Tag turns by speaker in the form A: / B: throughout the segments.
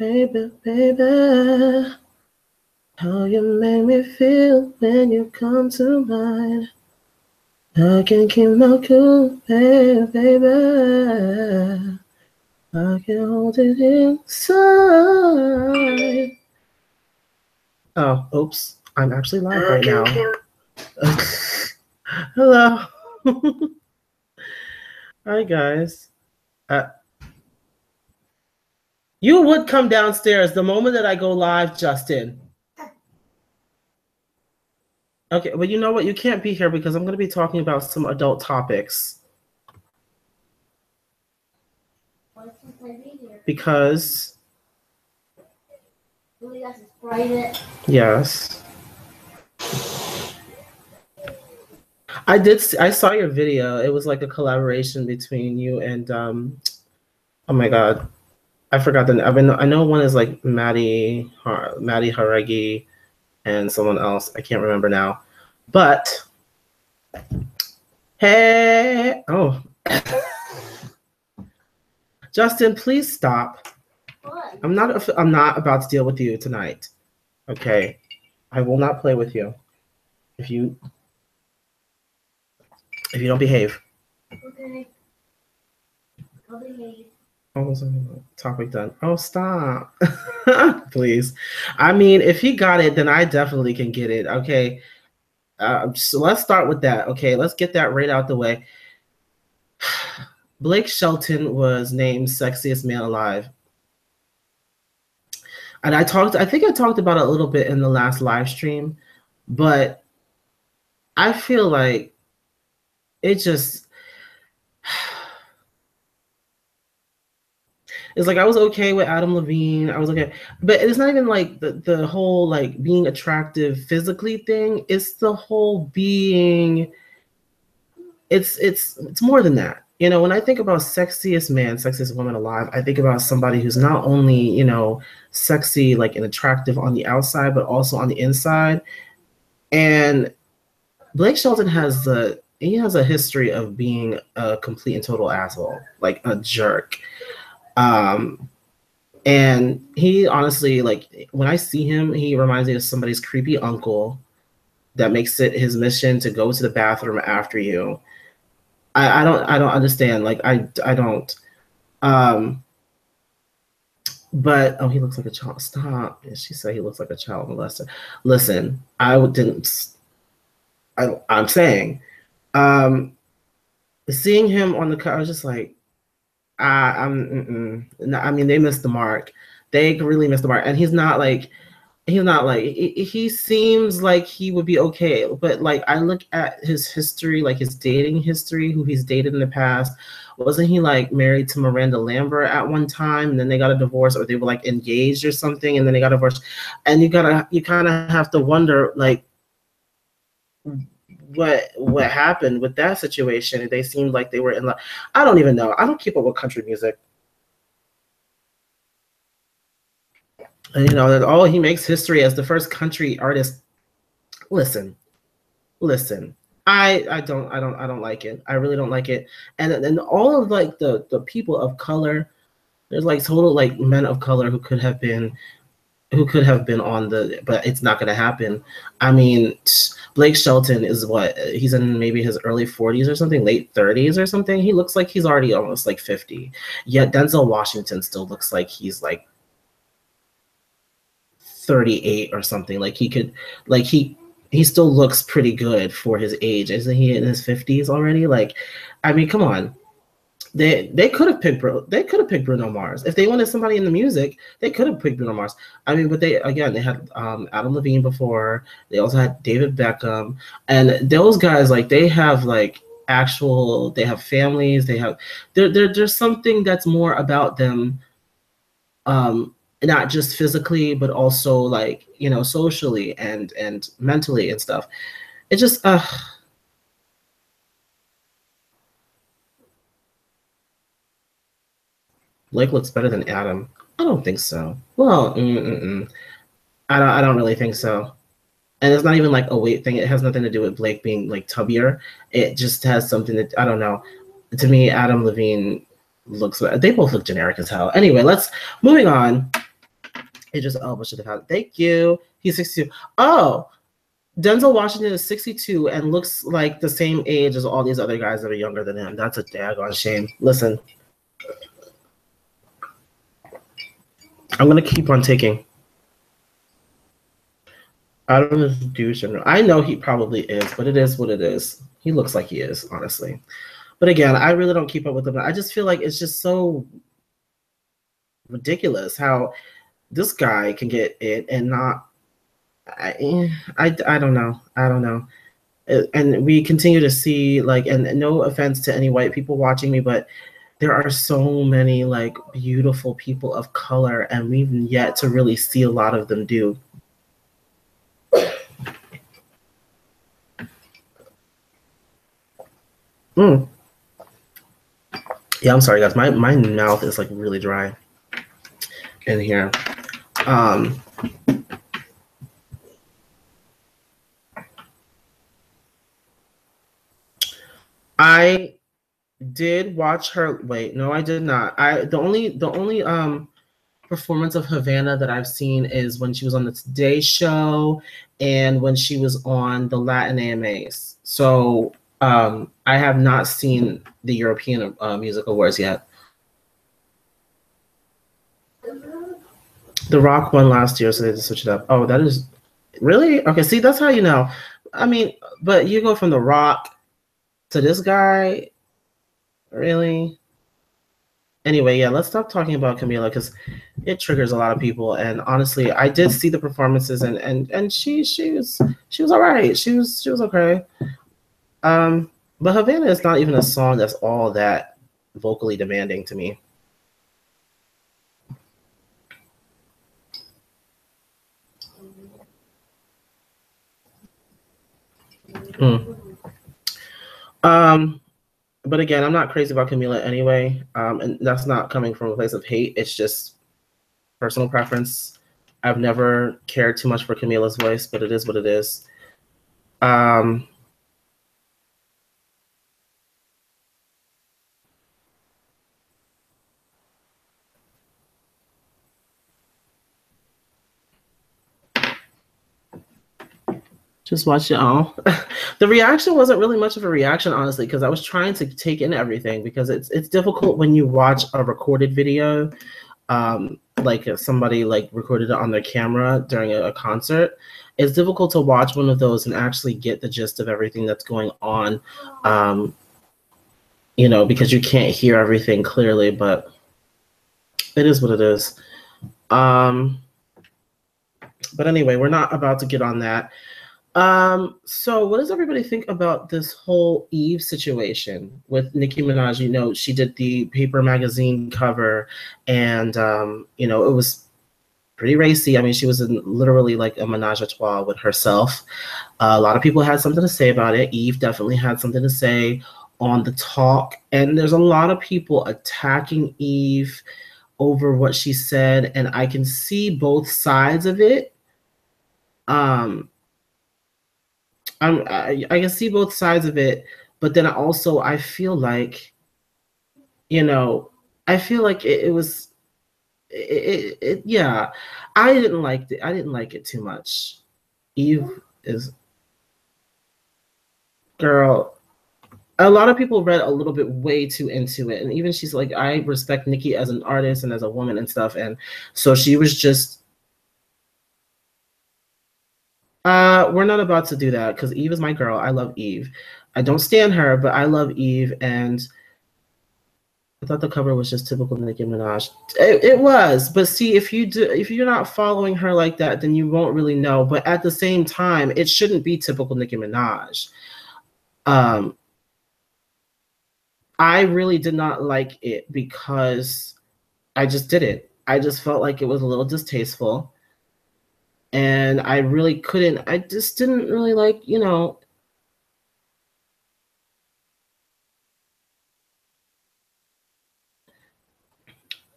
A: baby, baby. How you make me feel when you come to mind. I can keep my cool, baby, baby. I can hold it inside. Oh, oops. I'm actually live right now. Hello. Hi, guys. You would come downstairs the moment that I go live, Justin. Okay, well, you know what? You can't be here because I'm going to be talking about some adult topics. Because... Yes. I saw your video. It was like a collaboration between you and, oh my God. I forgot the name. I know one is like Maddie Haregi and someone else. I can't remember now. But hey, oh, Justin, please stop. What? I'm not about to deal with you tonight. Okay, I will not play with you if you don't behave.
B: Okay. I'll behave.
A: Oh, topic done. Oh, stop. Please. I mean, if he got it, then I definitely can get it. Okay. So let's start with that. Okay, let's get that right out the way. Blake Shelton was named Sexiest Man Alive. And I think I talked about it a little bit in the last live stream, but I feel like it just... It's like I was okay with Adam Levine. I was okay. But it's not even like the whole like being attractive physically thing. It's the whole being... It's more than that. You know, when I think about sexiest man, sexiest woman alive, I think about somebody who's not only, you know, sexy like and attractive on the outside, but also on the inside. And Blake Shelton has a history of being a complete and total asshole, like a jerk. And he honestly, like, when I see him, he reminds me of somebody's creepy uncle that makes it his mission to go to the bathroom after you. I don't understand. Like, I don't. But oh, he looks like a child. Stop. She said he looks like a child molester. Listen, I'm saying, seeing him on the cover, I was just like, I mean, they missed the mark. They really missed the mark. And he seems like he would be okay. But like, I look at his history, like his dating history, who he's dated in the past. Wasn't he like married to Miranda Lambert at one time, and then they got a divorce, or they were like engaged or something, and then they got divorced? And you kind of have to wonder, like, what happened with that situation. They seemed like they were in love. I don't even know. I don't keep up with country music. And you know that, oh, he makes history as the first country artist. Listen. I don't like it. I really don't like it. And all of like the people of color, there's like total like men of color who could have been on the, but it's not going to happen. I mean, Blake Shelton is what? He's in maybe his early 40s or something, late 30s or something. He looks like he's already almost like 50. Yet Denzel Washington still looks like he's like 38 or something. Like he could, like he still looks pretty good for his age. Isn't he in his 50s already? Like, I mean, come on. They could have picked Bruno Mars. If they wanted somebody in the music, they could have picked Bruno Mars. I mean, but they had Adam Levine before. They also had David Beckham, and those guys, like, they have like they have families. They have there's something that's more about them, not just physically, but also like, you know, socially and mentally and stuff. It just Blake looks better than Adam. I don't think so. Well, I don't really think so. And it's not even like a weight thing. It has nothing to do with Blake being like tubbier. It just has something that, I don't know. To me, Adam Levine looks, they both look generic as hell. Anyway, moving on. Idris Elba should have had. Thank you. He's 62. Oh, Denzel Washington is 62 and looks like the same age as all these other guys that are younger than him. That's a daggone shame. Listen, I'm gonna keep on taking. I don't know if douche or I know he probably is, but it is what it is. He looks like he is, honestly. But again, I really don't keep up with him. I just feel like it's just so ridiculous how this guy can get it and not. I don't know. I don't know. And we continue to see, like, and no offense to any white people watching me, but there are so many like beautiful people of color, and we've yet to really see a lot of them do. Mm. Yeah, I'm sorry, guys. My mouth is like really dry in here. I did watch her. Wait, no, I did not. The only performance of Havana that I've seen is when she was on the Today Show and when she was on the Latin AMAs. So I have not seen the European Music Awards yet. The Rock won last year, so they had to switch it up. Oh, that is really okay. See, that's how you know. I mean, but you go from The Rock to this guy, really? Anyway, yeah, let's stop talking about Camila because it triggers a lot of people. And honestly, I did see the performances, and she was all right. She was okay. But Havana is not even a song that's all that vocally demanding to me. But again, I'm not crazy about Camila anyway, and that's not coming from a place of hate. It's just personal preference. I've never cared too much for Camila's voice, but it is what it is. Just watch it all. The reaction wasn't really much of a reaction, honestly, because I was trying to take in everything because it's difficult when you watch a recorded video, like somebody like recorded it on their camera during a concert. It's difficult to watch one of those and actually get the gist of everything that's going on, you know, because you can't hear everything clearly, but it is what it is. But anyway, we're not about to get on that. So what does everybody think about this whole Eve situation with Nicki Minaj? You know, she did the Paper magazine cover, and you know, it was pretty racy. I mean, she was in literally like a menage a trois with herself. A lot of people had something to say about it. Eve definitely had something to say on the talk, and there's a lot of people attacking Eve over what she said, and I can see both sides of it. I can see both sides of it, but then also I feel like, you know, I feel like it was, yeah, I didn't like it. I didn't like it too much. Eve is, girl, a lot of people read a little bit way too into it. And even she's like, I respect Nicki as an artist and as a woman and stuff. And so she was just, we're not about to do that because Eve is my girl. I love Eve. I don't stand her, but I love Eve, and I thought the cover was just typical Nicki Minaj. It was, but see, if you're not following her like that, then you won't really know. But at the same time, it shouldn't be typical Nicki Minaj. I really did not like it because I just didn't. I just felt like it was a little distasteful. And I really couldn't, I just didn't really like, you know.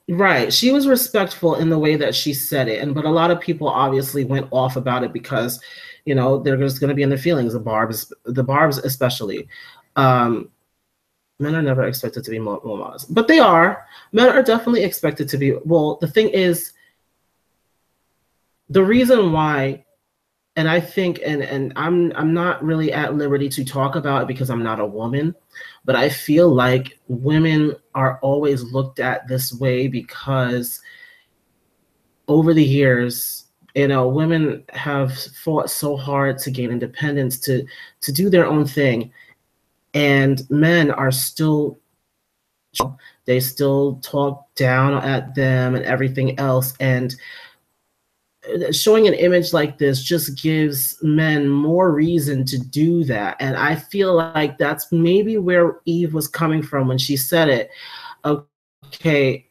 A: Right. She was respectful in the way that she said it. But a lot of people obviously went off about it because, you know, they're just going to be in their feelings, the Barbs especially. Men are never expected to be mamas, but they are. Men are definitely expected to be. Well, the thing is, the reason why, and I think, and I'm not really at liberty to talk about it because I'm not a woman, but I feel like women are always looked at this way because over the years, you know, women have fought so hard to gain independence, to do their own thing, and men are still, they still talk down at them and everything else. And showing an image like this just gives men more reason to do that. And I feel like that's maybe where Eve was coming from when she said it. Okay,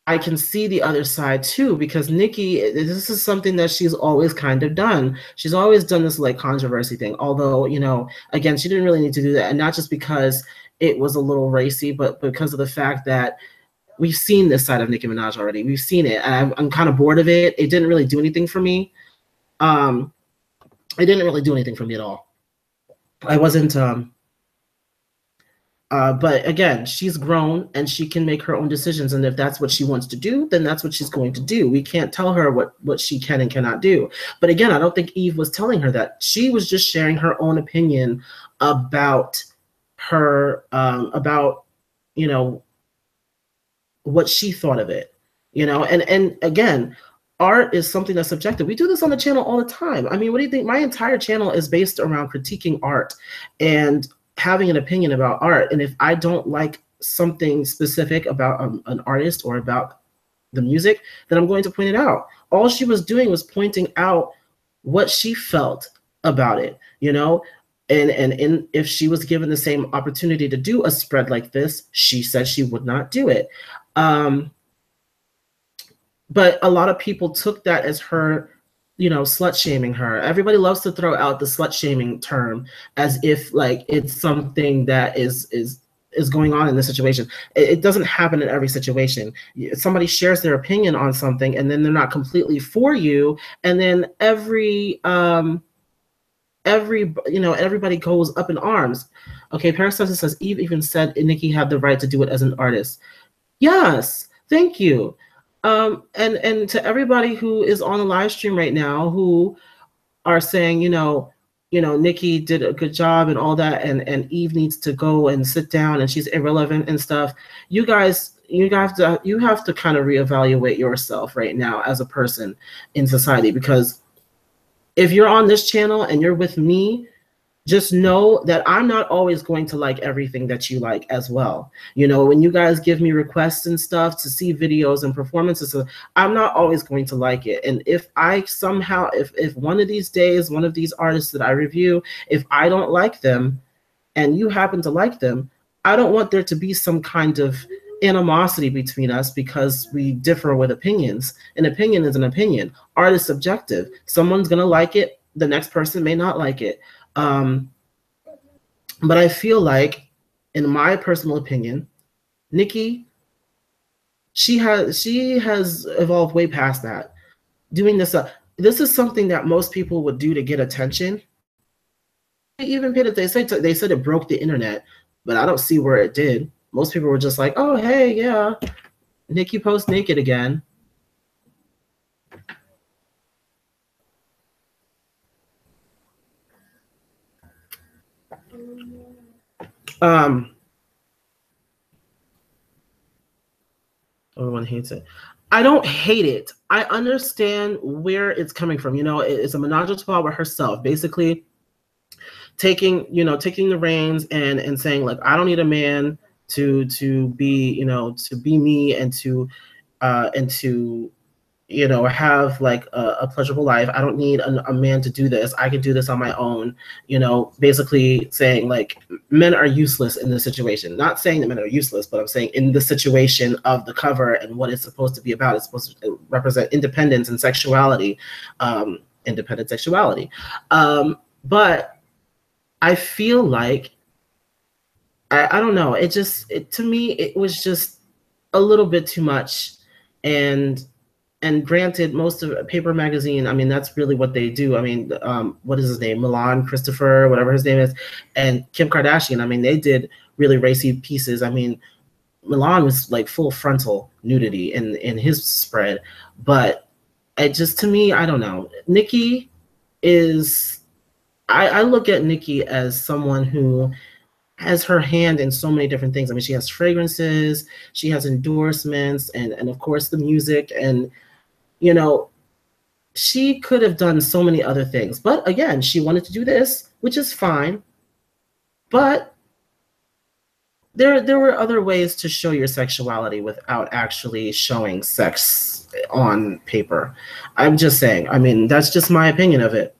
A: I can see the other side too, because Nicki, this is something that she's always kind of done. She's always done this like controversy thing. Although, you know, again, she didn't really need to do that. And not just because it was a little racy, but because of the fact that we've seen this side of Nicki Minaj already. We've seen it. And I'm kind of bored of it. It didn't really do anything for me. It didn't really do anything for me at all. I wasn't, but again, she's grown and she can make her own decisions. And if that's what she wants to do, then that's what she's going to do. We can't tell her what she can and cannot do. But again, I don't think Eve was telling her that. She was just sharing her own opinion about her, about, you know, what she thought of it, you know. And again, art is something that's subjective. We do this on the channel all the time. I mean, what do you think? My entire channel is based around critiquing art and having an opinion about art. And if I don't like something specific about an artist or about the music, then I'm going to point it out. All she was doing was pointing out what she felt about it, you know. And if she was given the same opportunity to do a spread like this, she said she would not do it. But a lot of people took that as her, you know, slut shaming her. Everybody loves to throw out the slut shaming term as if like it's something that is going on in this situation. It doesn't happen in every situation. Somebody shares their opinion on something and then they're not completely for you, and then everybody goes up in arms. Okay, Parasite says Eve even said Nicki had the right to do it as an artist. Yes, thank you. And to everybody who is on the live stream right now who are saying, you know, Nicki did a good job and all that, and Eve needs to go and sit down and she's irrelevant and stuff. You guys, you have to kind of reevaluate yourself right now as a person in society, because if you're on this channel and you're with me, just know that I'm not always going to like everything that you like as well. You know, when you guys give me requests and stuff to see videos and performances, I'm not always going to like it. And if I somehow, if one of these days, one of these artists that I review, if I don't like them and you happen to like them, I don't want there to be some kind of animosity between us because we differ with opinions. An opinion is an opinion. Art is subjective. Someone's going to like it. The next person may not like it. But I feel like, in my personal opinion, Nicki, she has evolved way past that. Doing this, this is something that most people would do to get attention. Even they said it broke the internet, but I don't see where it did. Most people were just like, "Oh, hey, yeah, Nicki posts naked again." Everyone hates it. I don't hate it. I understand where it's coming from. You know, it's a menage a trois with herself, basically taking the reins and saying, like, I don't need a man to be, to be me and to have like a pleasurable life. I don't need a man to do this. I can do this on my own. Basically saying like men are useless in this situation. Not saying that men are useless, but I'm saying in the situation of the cover and what it's supposed to be about, it's supposed to represent independence and sexuality, independent sexuality. But I feel like, I don't know. To me, it was just a little bit too much. And granted, most of Paper Magazine, I mean, that's really what they do. I mean, what is his name? Milan Christopher, whatever his name is, and Kim Kardashian. I mean, they did really racy pieces. I mean, Milan was like full frontal nudity in his spread, but it just, to me, I don't know. Nicki is, I look at Nicki as someone who has her hand in so many different things. I mean, she has fragrances, she has endorsements, and of course the music, and you know, she could have done so many other things. But again, she wanted to do this, which is fine. But there were other ways to show your sexuality without actually showing sex on paper. I'm just saying. I mean, that's just my opinion of it.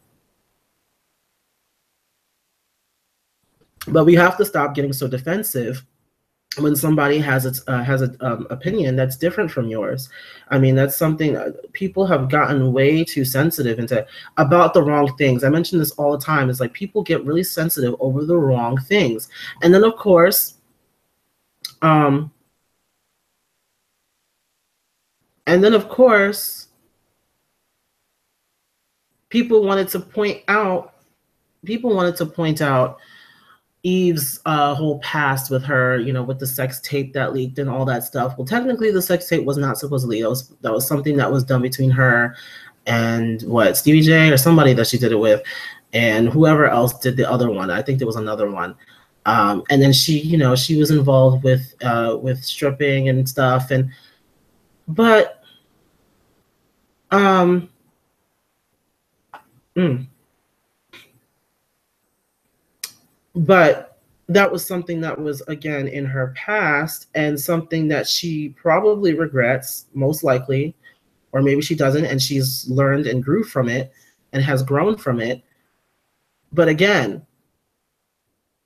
A: But we have to stop getting so defensive when somebody has an opinion that's different from yours. I mean, that's something people have gotten way too sensitive into about the wrong things. I mention this all the time. It's like people get really sensitive over the wrong things, and then of course, and then of course, people wanted to point out. People wanted to point out Eve's whole past with her, you know, with the sex tape that leaked and all that stuff. Well, technically, the sex tape was not supposedly. That was something that was done between her and what, Stevie J or somebody that she did it with, and whoever else did the other one. I think there was another one. And then she, you know, she was involved with stripping and stuff, and but um. Mm. But that was something that was, again, in her past, and something that she probably regrets, most likely, or maybe she doesn't, and she's learned and grew from it and has grown from it. But again,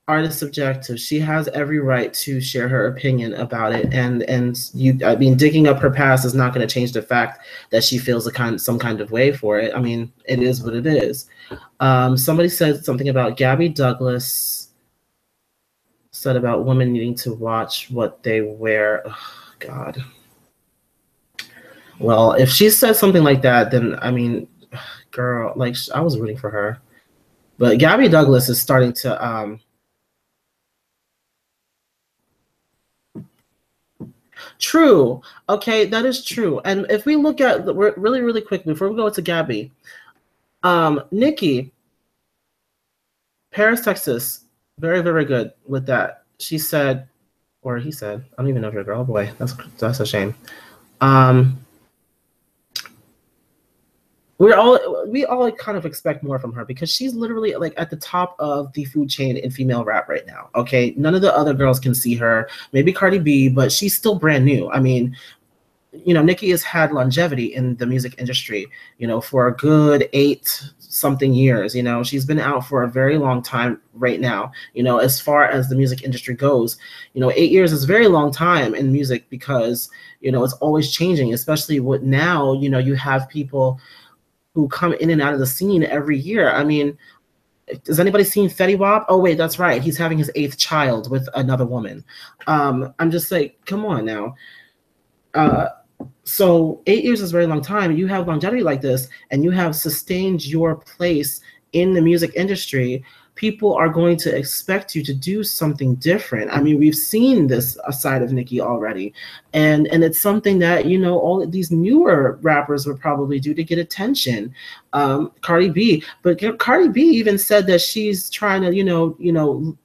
A: art is subjective. She has every right to share her opinion about it, and you, I mean, digging up her past is not going to change the fact that she feels some kind of way for it. I mean, it is what it is. Somebody said something about Gabby Douglas said about women needing to watch what they wear. Oh, God. Well, if she said something like that, then I mean, girl, like, I was rooting for her. But Gabby Douglas is starting to true. Okay, that is true. And if we look at really, really quick before we go to Gabby, Nicki, Paris, Texas, very, very good with that. She said, or he said, I don't even know if you're a girl. Boy, that's a shame. We all kind of expect more from her because she's literally like at the top of the food chain in female rap right now. Okay, none of the other girls can see her. Maybe Cardi B, but she's still brand new. I mean, you know, Nicki has had longevity in the music industry, you know, for a good 8-something years. You know, she's been out for a very long time right now. You know, as far as the music industry goes, you know, 8 years is a very long time in music because, you know, it's always changing, especially with now, you know, you have people who come in and out of the scene every year. I mean, has anybody seen Fetty Wap? Oh, wait, that's right. He's having his 8th child with another woman. I'm just like, come on now. So 8 years is a very long time. You have longevity like this, and you have sustained your place in the music industry. People are going to expect you to do something different. I mean, we've seen this side of Nicki already, and it's something that, you know, all of these newer rappers would probably do to get attention. Cardi B, but Cardi B even said that she's trying to, you know,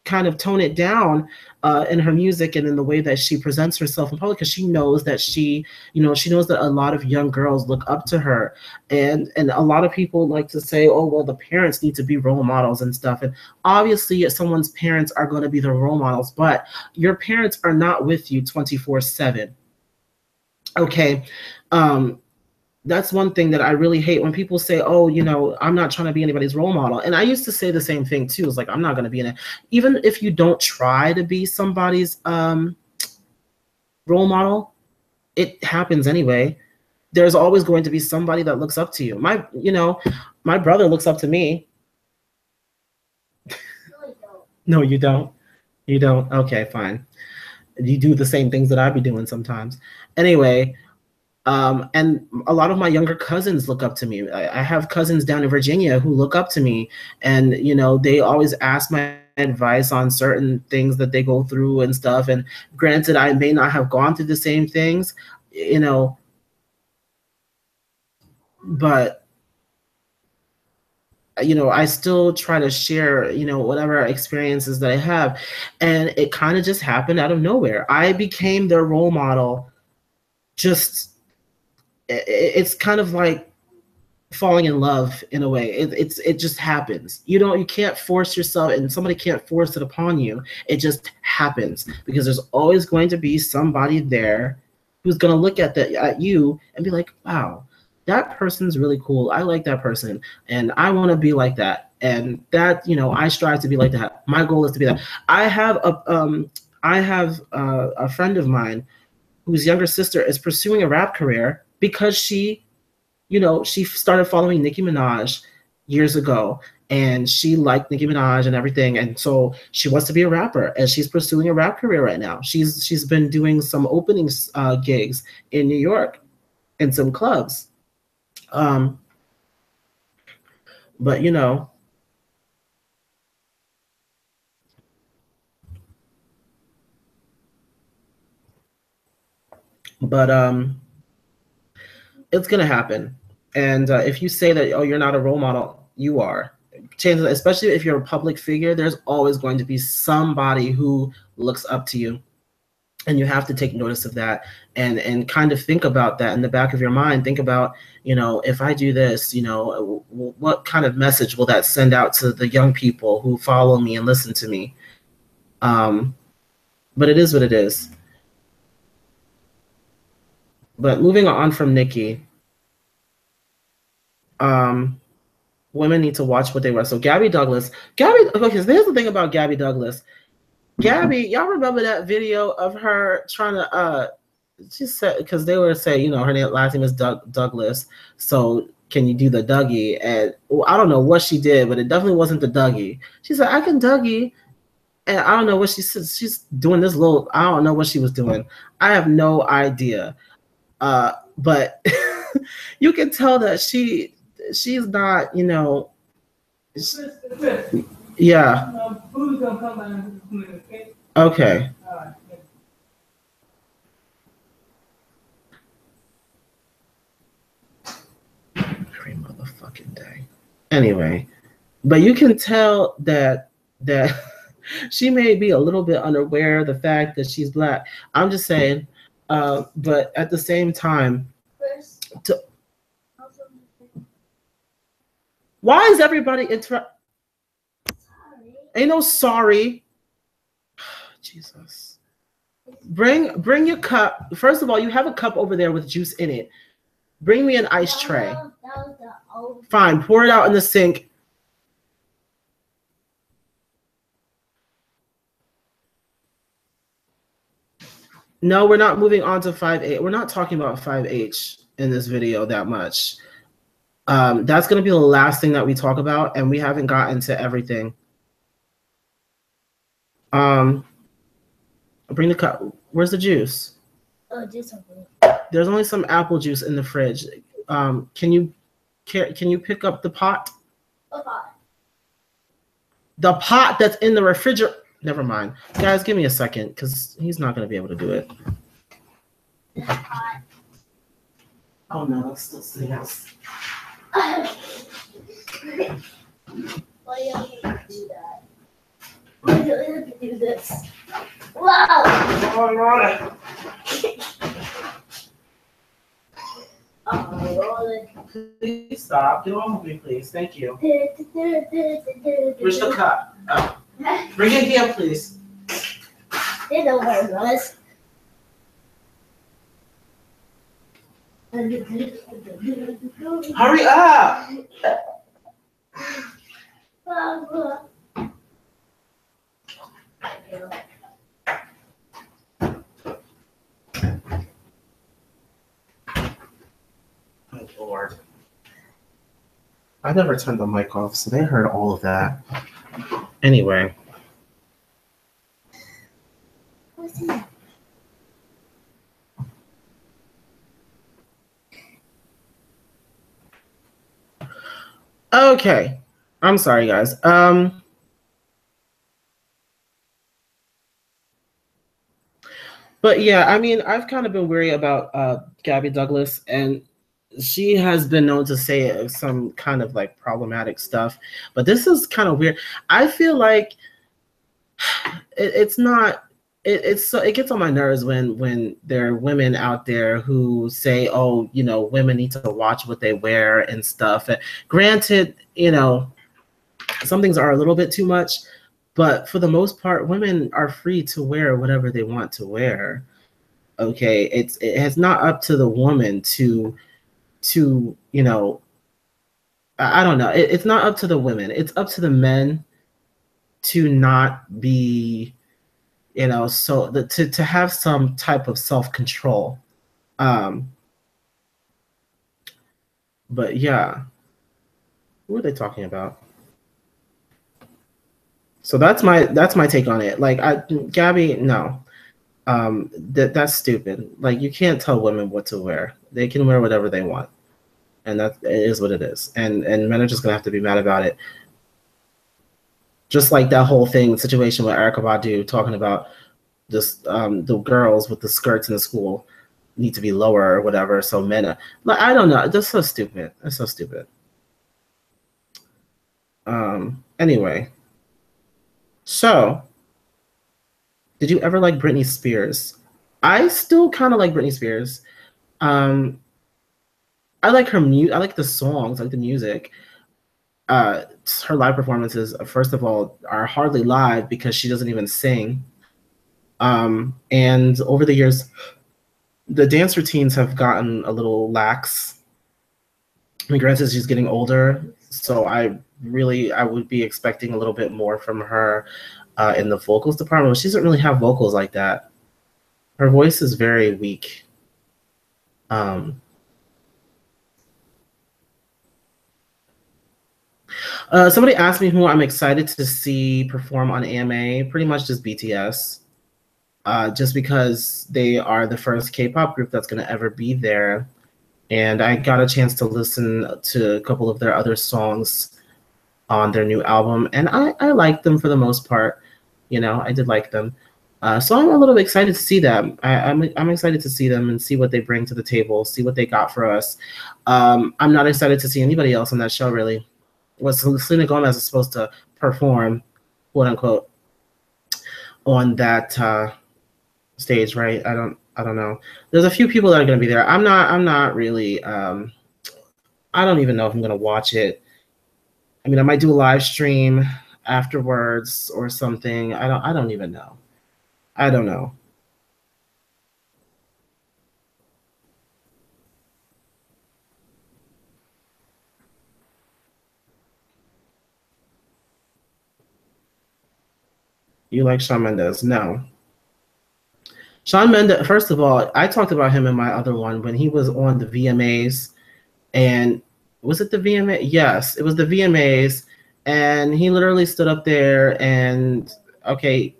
A: kind of tone it down in her music and in the way that she presents herself in public, because she knows that she knows that a lot of young girls look up to her, and a lot of people like to say, oh, well, the parents need to be role models and stuff, and obviously someone's parents are going to be their role models, but your parents are not with you 24/7. Okay. That's one thing that I really hate when people say, oh, you know, I'm not trying to be anybody's role model. And I used to say the same thing too. It's like, I'm not going to be in it. Even if you don't try to be somebody's role model, it happens anyway. There's always going to be somebody that looks up to you. My brother looks up to me. No, you don't. You don't. Okay, fine. You do the same things that I be doing sometimes. Anyway, and a lot of my younger cousins look up to me. I have cousins down in Virginia who look up to me, and you know, they always ask my advice on certain things that they go through and stuff. And granted, I may not have gone through the same things, you know, but you know, I still try to share, you know, whatever experiences that I have. And it kind of just happened out of nowhere. I became their role model. Just, it's kind of like falling in love in a way. It just happens. You can't force yourself, and somebody can't force it upon you. It just happens because there's always going to be somebody there who's going to look at you and be like, wow, that person's really cool. I like that person and I want to be like that. And that, you know, I strive to be like that. My goal is to be that. I have a friend of mine whose younger sister is pursuing a rap career because she, you know, she started following Nicki Minaj years ago, and she liked Nicki Minaj and everything, and so she wants to be a rapper, and she's pursuing a rap career right now. She's been doing some opening gigs in New York in some clubs, but you know, but it's gonna happen. And if you say that, oh, you're not a role model, you are. Chances, especially if you're a public figure, there's always going to be somebody who looks up to you, and you have to take notice of that, and kind of think about that in the back of your mind. Think about, you know, if I do this, you know, what kind of message will that send out to the young people who follow me and listen to me? But it is what it is. But moving on from Nicki, women need to watch what they wear. So Gabby Douglas, okay, so here's the thing about Gabby Douglas. Gabby, y'all remember that video of her trying to she said, because they were saying, you know, her last name is Douglas, so can you do the Dougie? And well, I don't know what she did, but it definitely wasn't the Dougie. She said, I can Dougie, and I don't know what she said. She's doing this little, I don't know what she was doing. I have no idea. But you can tell that she's not, you know, yeah. Okay. Every motherfucking day. Anyway, but you can tell that she may be a little bit unaware of the fact that she's Black. I'm just saying, but at the same time, why is everybody Ain't no sorry. Jesus. Bring your cup. First of all, you have a cup over there with juice in it. Bring me an ice tray. Fine, pour it out in the sink. No, we're not moving on to 5H. We're not talking about 5H in this video that much. That's going to be the last thing that we talk about, and we haven't gotten to everything. Bring the cup. Where's the juice? Oh, juice. There's only some apple juice in the fridge. Can you pick up the pot? What pot? The pot that's in the refrigerator. Never mind. Guys, give me a second, because he's not going to be able to do it. Oh, no, that's still sitting out. Why do you have to do that? Why do you have to do this? Wow! All right. Please stop. Get on with me, please. Thank you. Where's the cup? Oh. Bring it here, please. They know where it was. Hurry up! Oh, Lord. I never turned the mic off, so they heard all of that. Anyway. Okay. I'm sorry, guys. But yeah, I mean, I've kind of been worried about Gabby Douglas, and she has been known to say some kind of like problematic stuff. But this is kind of weird. I feel like it's not. It's so it gets on my nerves when there are women out there who say, "Oh, you know, women need to watch what they wear and stuff." And granted, you know, some things are a little bit too much, but for the most part, women are free to wear whatever they want to wear. Okay, it's not up to the woman to you know, I don't know, it's not up to the women, it's up to the men to not be, you know, so to have some type of self-control. um but yeah, what are they talking about? So that's my take on it. Like, Gabby, no, that's stupid. Like, you can't tell women what to wear. They can wear whatever they want, and that it is what it is. And men are just gonna have to be mad about it. Just like that whole thing situation with Erica Badu talking about just the girls with the skirts in the school need to be lower or whatever. So men, like, I don't know. That's so stupid. That's so stupid. Anyway, so did you ever like Britney Spears? I still kind of like Britney Spears. Um, I like her I like the songs, I like the music. Uh, Her live performances, first of all, are hardly live because she doesn't even sing. And over the years, the dance routines have gotten a little lax. I mean, granted, she's getting older, so I would be expecting a little bit more from her in the vocals department. She doesn't really have vocals like that. Her voice is very weak. Um, Somebody asked me who I'm excited to see perform on AMA. Pretty much just BTS, just because they are the first K-pop group that's going to ever be there. And I got a chance to listen to a couple of their other songs on their new album, and I liked them for the most part. You know, I did like them. So I'm a little bit excited to see them. I'm excited to see them and see what they bring to the table, see what they got for us. I'm not excited to see anybody else on that show, really. Was Selena Gomez is supposed to perform, quote unquote, on that stage, right? I don't know. There's a few people that are going to be there. I'm not really. I don't even know if I'm going to watch it. I mean, I might do a live stream afterwards or something. I don't even know. I don't know. You like Shawn Mendes? No. Shawn Mendes, first of all, I talked about him in my other one when he was on the VMAs. And was it the VMA? Yes, it was the VMAs. And he literally stood up there and, okay,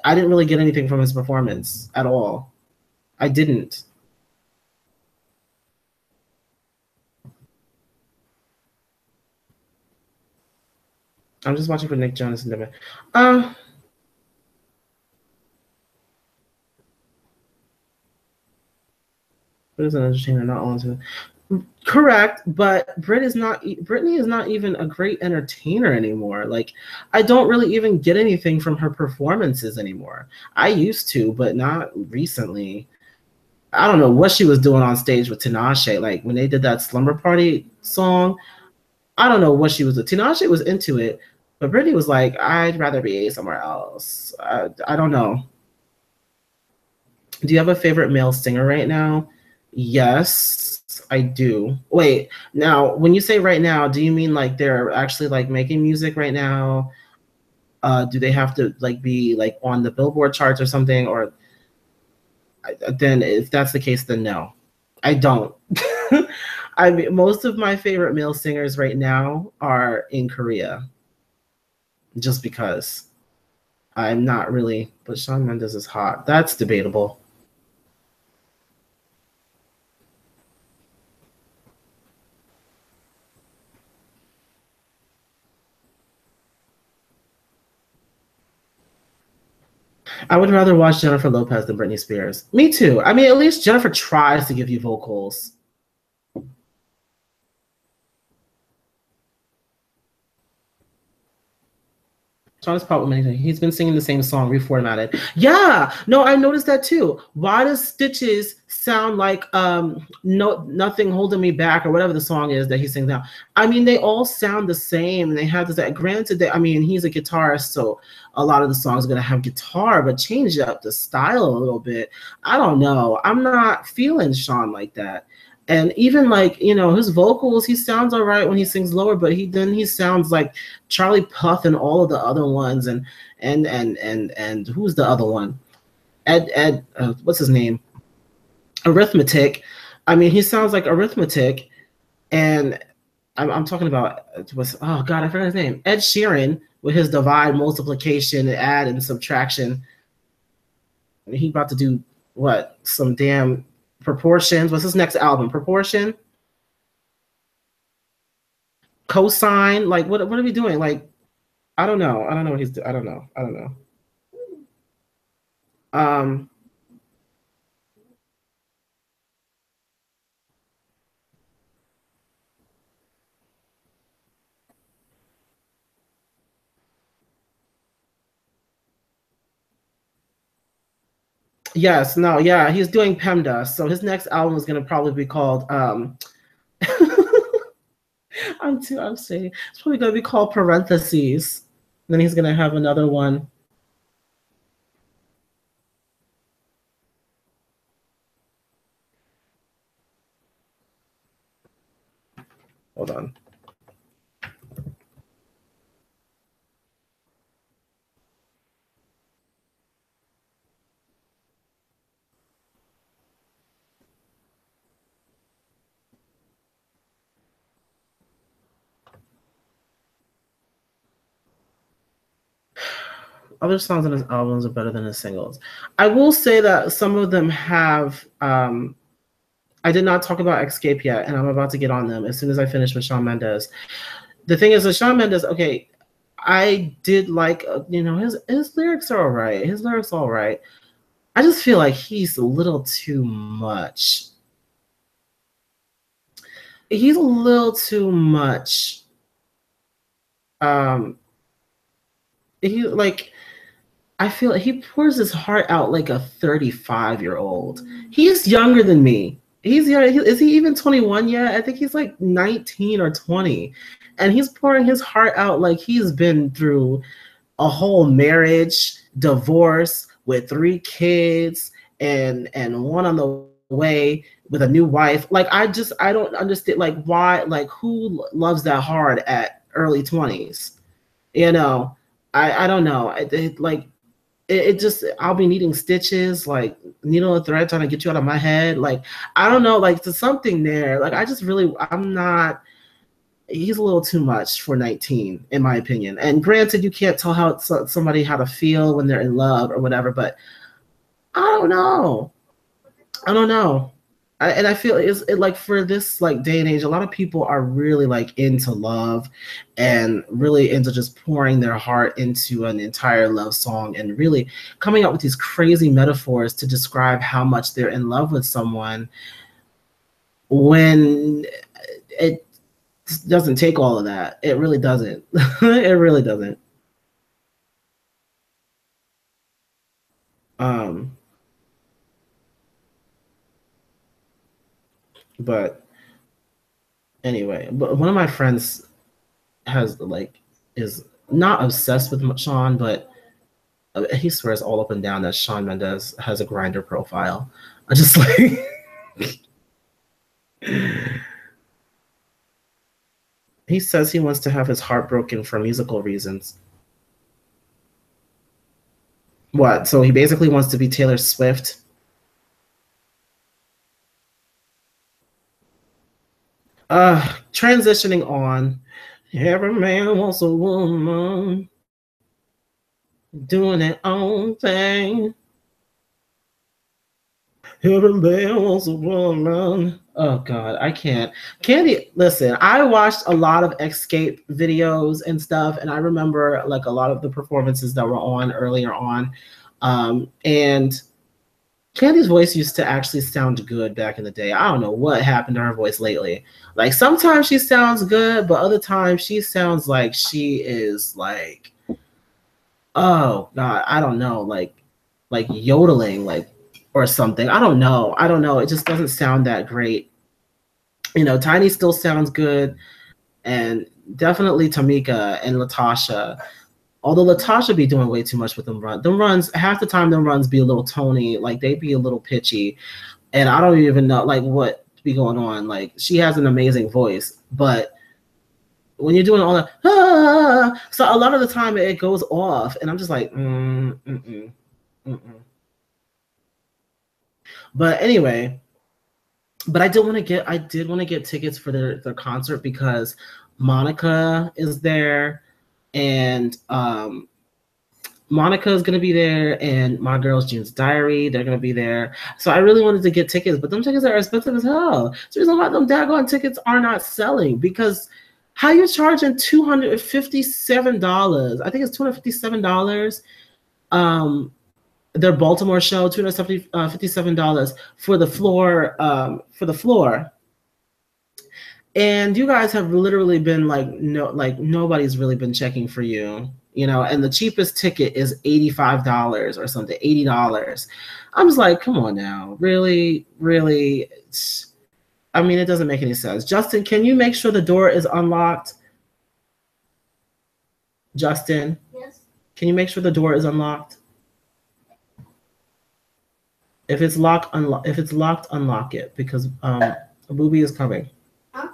A: I didn't really get anything from his performance at all. I didn't. I'm just watching for Nick Jonas and Devin. Uh, but as an entertainer, not all into. Correct, but Brittany is not even a great entertainer anymore. Like, I don't really even get anything from her performances anymore. I used to, but not recently. I don't know what she was doing on stage with Tinashe. Like, when they did that Slumber Party song, I don't know what she was doing. Tinashe was into it, but Brittany was like, I'd rather be somewhere else. I don't know. Do you have a favorite male singer right now? Yes, I do. Wait, now when you say right now, do you mean like they're actually like making music right now? Do they have to like be like on the Billboard charts or something? Or then if that's the case, then no, I don't. I mean, most of my favorite male singers right now are in Korea, just because I'm not really. But Shawn Mendes is hot. That's debatable. I would rather watch Jennifer Lopez than Britney Spears. Me too. I mean, at least Jennifer tries to give you vocals. Sean's problem. He's been singing the same song reformatted. Yeah, no, I noticed that too. Why does Stitches sound like nothing holding me back or whatever the song is that he sings now? I mean, they all sound the same. They have this. Granted, that I mean, he's a guitarist, so a lot of the songs are gonna have guitar, but change up the style a little bit. I don't know. I'm not feeling Shawn like that. And even like, you know, his vocals, he sounds all right when he sings lower, but he sounds like Charlie Puth and all of the other ones, and who's the other one? Ed what's his name? Arithmetic. I mean, he sounds like Arithmetic, and I'm talking about oh god, I forgot his name. Ed Sheeran with his divide, multiplication, add, and subtraction. He about to do what? Some damn proportions. What's his next album? Proportion? Cosine? Like what are we doing? Like, I don't know. I don't know what he's doing. I don't know. Yes, no, yeah, he's doing PEMDA. So his next album is gonna probably be called I'm saying it's probably gonna be called Parentheses. And then he's gonna have another one. Hold on. Other songs on his albums are better than his singles. I will say that some of them have. I did not talk about Xscape yet, and I'm about to get on them as soon as I finish with Shawn Mendes. The thing is, with Shawn Mendes, okay, I did like, you know, his lyrics are all right. His lyrics are all right. I just feel like he's a little too much. He's a little too much. He like. I feel like he pours his heart out like a 35-year-old. He's younger than me. He's young. Is he even 21 yet? I think he's like 19 or 20. And he's pouring his heart out like he's been through a whole marriage, divorce with 3 kids, and one on the way with a new wife. Like I don't understand like why, like who loves that hard at early 20s? You know, I don't know. It just, I'll be needing stitches, like needle and thread trying to get you out of my head. Like, I don't know, like there's something there. Like, he's a little too much for 19, in my opinion. And granted, you can't tell somebody how to feel when they're in love or whatever, but I don't know. And I feel like for this like day and age, a lot of people are really like into love and really into just pouring their heart into an entire love song and really coming up with these crazy metaphors to describe how much they're in love with someone when it doesn't take all of that. It really doesn't. It really doesn't. But anyway, but one of my friends is not obsessed with Shawn, but he swears all up and down that Shawn Mendes has a grinder profile. I just like he says he wants to have his heart broken for musical reasons. What? So he basically wants to be Taylor Swift. Transitioning on. Every man wants a woman doing their own thing. Every man wants a woman. Oh God, I can't. Candy, listen, I watched a lot of Xscape videos and stuff, and I remember like a lot of the performances that were on earlier on. And Candy's voice used to actually sound good back in the day. I don't know what happened to her voice lately. Like sometimes she sounds good, but other times she sounds like she is like, oh God, I don't know, like yodeling, like or something. I don't know. It just doesn't sound that great. You know, Tiny still sounds good, and definitely Tamika and Latasha. Although Latasha be doing way too much with them runs. Them runs, half the time them runs be a little tony, like they be a little pitchy. And I don't even know like what be going on. Like she has an amazing voice, but when you're doing all that, so a lot of the time it goes off, and I'm just like, mm-mm. But anyway, but I did want to get tickets for their concert because Monica is there, and Monica is going to be there, and my girls June's Diary, they're going to be there. So I really wanted to get tickets, but them tickets are expensive as hell. So the reason why them daggone tickets are not selling, because how you charging $257? I think it's $257. Their Baltimore show, $257 for the floor. And you guys have literally been like, no, like nobody's really been checking for you, you know, and the cheapest ticket is $85 or something, $80. I'm just like, come on now, really? I mean, it doesn't make any sense. Justin, can you make sure the door is unlocked? Justin?
B: Yes.
A: Can you make sure the door is unlocked? If it's locked, unlock it, because Booby is coming.
B: Huh?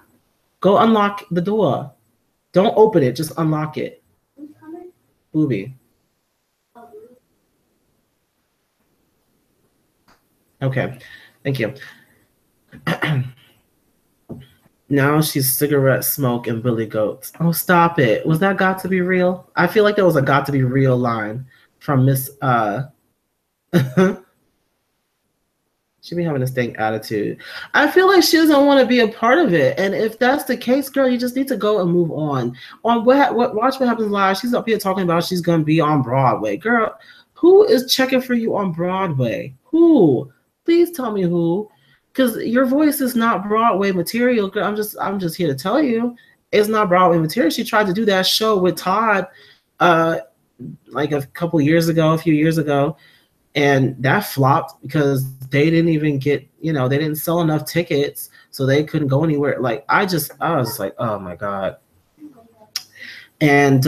A: Go unlock the door. Don't open it, just unlock it.
B: Who's coming?
A: Booby.
B: Oh.
A: Okay, thank you. Now she's cigarette smoke and Billy Goats. Oh, stop it. Was that Got to Be Real? I feel like that was a Got to Be Real line from Miss She be having a stank attitude. I feel like she doesn't want to be a part of it. And if that's the case, girl, you just need to go and move on. On Watch What Happens Live, she's up here talking about she's going to be on Broadway. Girl, who is checking for you on Broadway? Who? Please tell me who. Because your voice is not Broadway material. Girl, I'm just here to tell you. It's not Broadway material. She tried to do that show with Todd like a few years ago. And that flopped because they didn't even get, they didn't sell enough tickets, so they couldn't go anywhere. Like, I was like, oh my God. And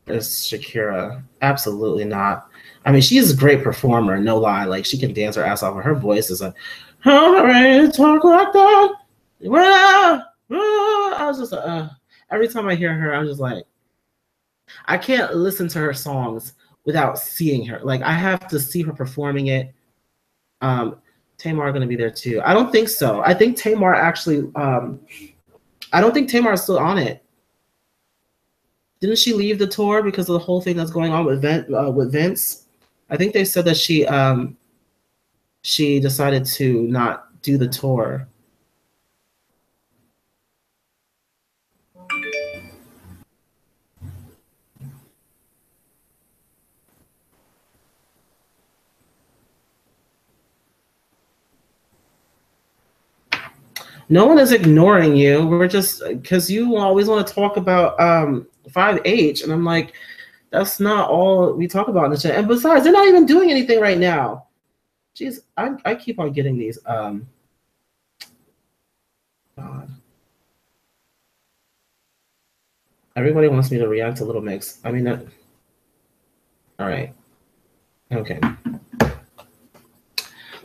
A: it's Shakira. Absolutely not. I mean, she's a great performer, no lie. Like, she can dance her ass off. Her voice is how to talk like that. I was just every time I hear her, I'm just like, I can't listen to her songs without seeing her. Like, I have to see her performing it. Tamar going to be there too. I don't think so. I think Tamar actually, I don't think Tamar is still on it. Didn't she leave the tour because of the whole thing that's going on with Vince? I think they said that she decided to not do the tour. No one is ignoring you. We're just, because you always want to talk about 5H, and I'm like, that's not all we talk about in the chat. And besides, they're not even doing anything right now. Jeez, I keep on getting these. God. Everybody wants me to react to Little Mix. I mean, all right. Okay.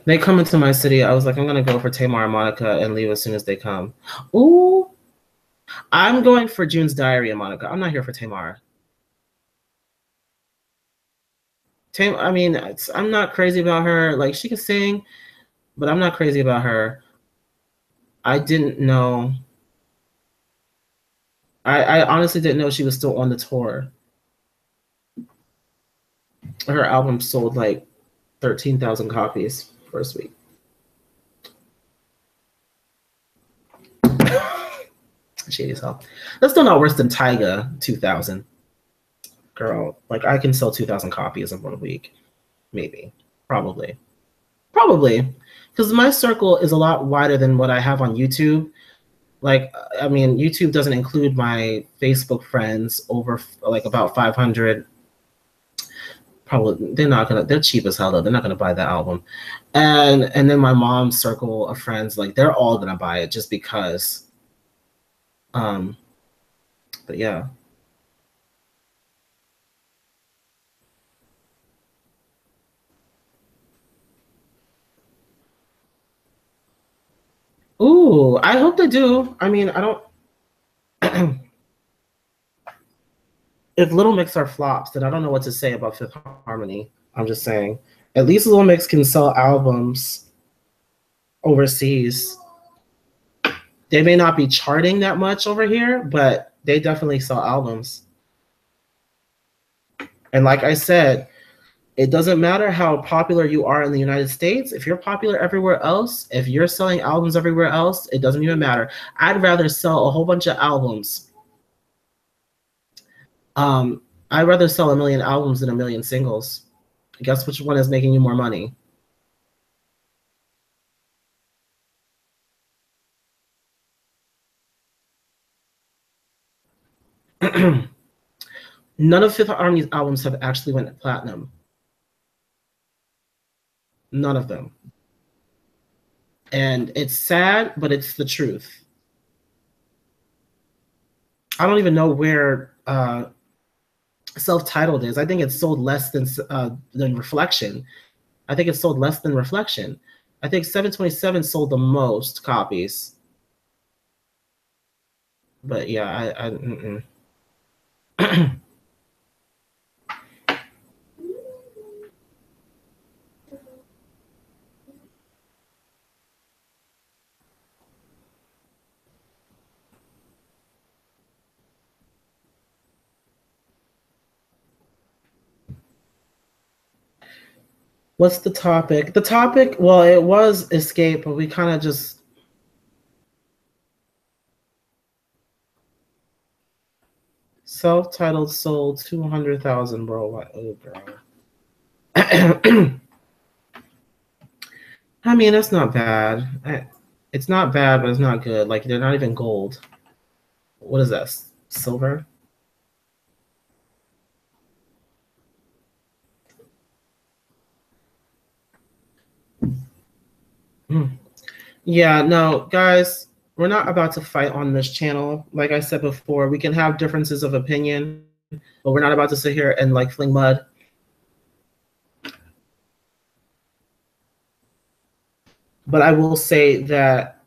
A: They come into my city. I was like, I'm going to go for Tamar and Monica and leave as soon as they come. Ooh. I'm going for June's Diary and Monica. I'm not here for Tamar. I mean, I'm not crazy about her. Like, she can sing, but I'm not crazy about her. I didn't know. I honestly didn't know she was still on the tour. Her album sold like 13,000 copies first week. Shady as hell. That's still not worse than Tyga 2000. Girl, like I can sell 2,000 copies in 1 week. Maybe. Probably. Because my circle is a lot wider than what I have on YouTube. Like, I mean, YouTube doesn't include my Facebook friends over like about 500. Probably they're cheap as hell though. They're not gonna buy that album. And then my mom's circle of friends, like they're all gonna buy it just because. But yeah. Ooh, I hope they do. I mean, I don't. If Little Mix are flops, then I don't know what to say about Fifth Harmony. I'm just saying. At least Little Mix can sell albums overseas. They may not be charting that much over here, but they definitely sell albums. And like I said, it doesn't matter how popular you are in the United States. If you're popular everywhere else, if you're selling albums everywhere else, it doesn't even matter. I'd rather sell a whole bunch of albums. I'd rather sell 1 million albums than 1 million singles. Guess which one is making you more money? None of Fifth Harmony's albums have actually went platinum. None of them. And it's sad, but it's the truth. I don't even know where Self-Titled is. I think it's sold less than Reflection. I think it's sold less than Reflection. I think 727 sold the most copies. But yeah, What's the topic? The topic, well, it was Xscape, but we kind of just Self-Titled sold 200,000 worldwide. Oh, bro. I mean, that's not bad. It's not bad, but it's not good. Like, they're not even gold. What is that? Silver? Yeah, no, guys, we're not about to fight on this channel. Like I said before, we can have differences of opinion, but we're not about to sit here and like fling mud. But I will say that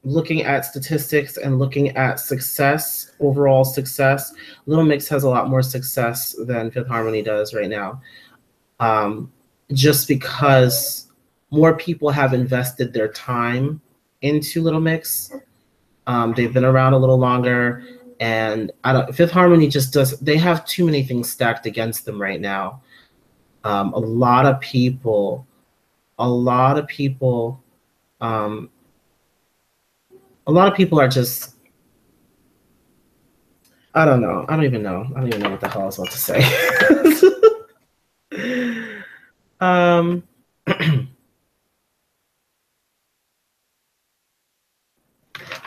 A: looking at statistics and looking at success, overall success, Little Mix has a lot more success than Fifth Harmony does right now. Just because more people have invested their time into Little Mix. They've been around a little longer, and Fifth Harmony just does. They have too many things stacked against them right now. A lot of people are just. I don't know. I don't even know what the hell I was about to say.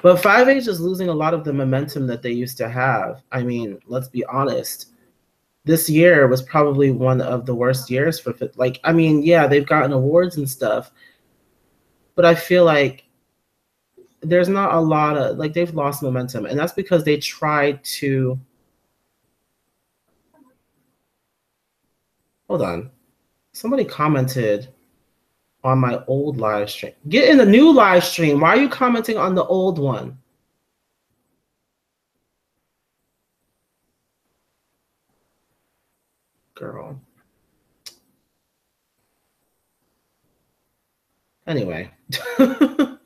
A: But 5H is losing a lot of the momentum that they used to have. I mean, let's be honest. This year was probably one of the worst years for, like, I mean, yeah, they've gotten awards and stuff, but I feel like there's not a lot of, like, they've lost momentum, and that's because they tried to. Hold on. Somebody commented on my old live stream. Get in the new live stream. Why are you commenting on the old one? Girl. Anyway. 5H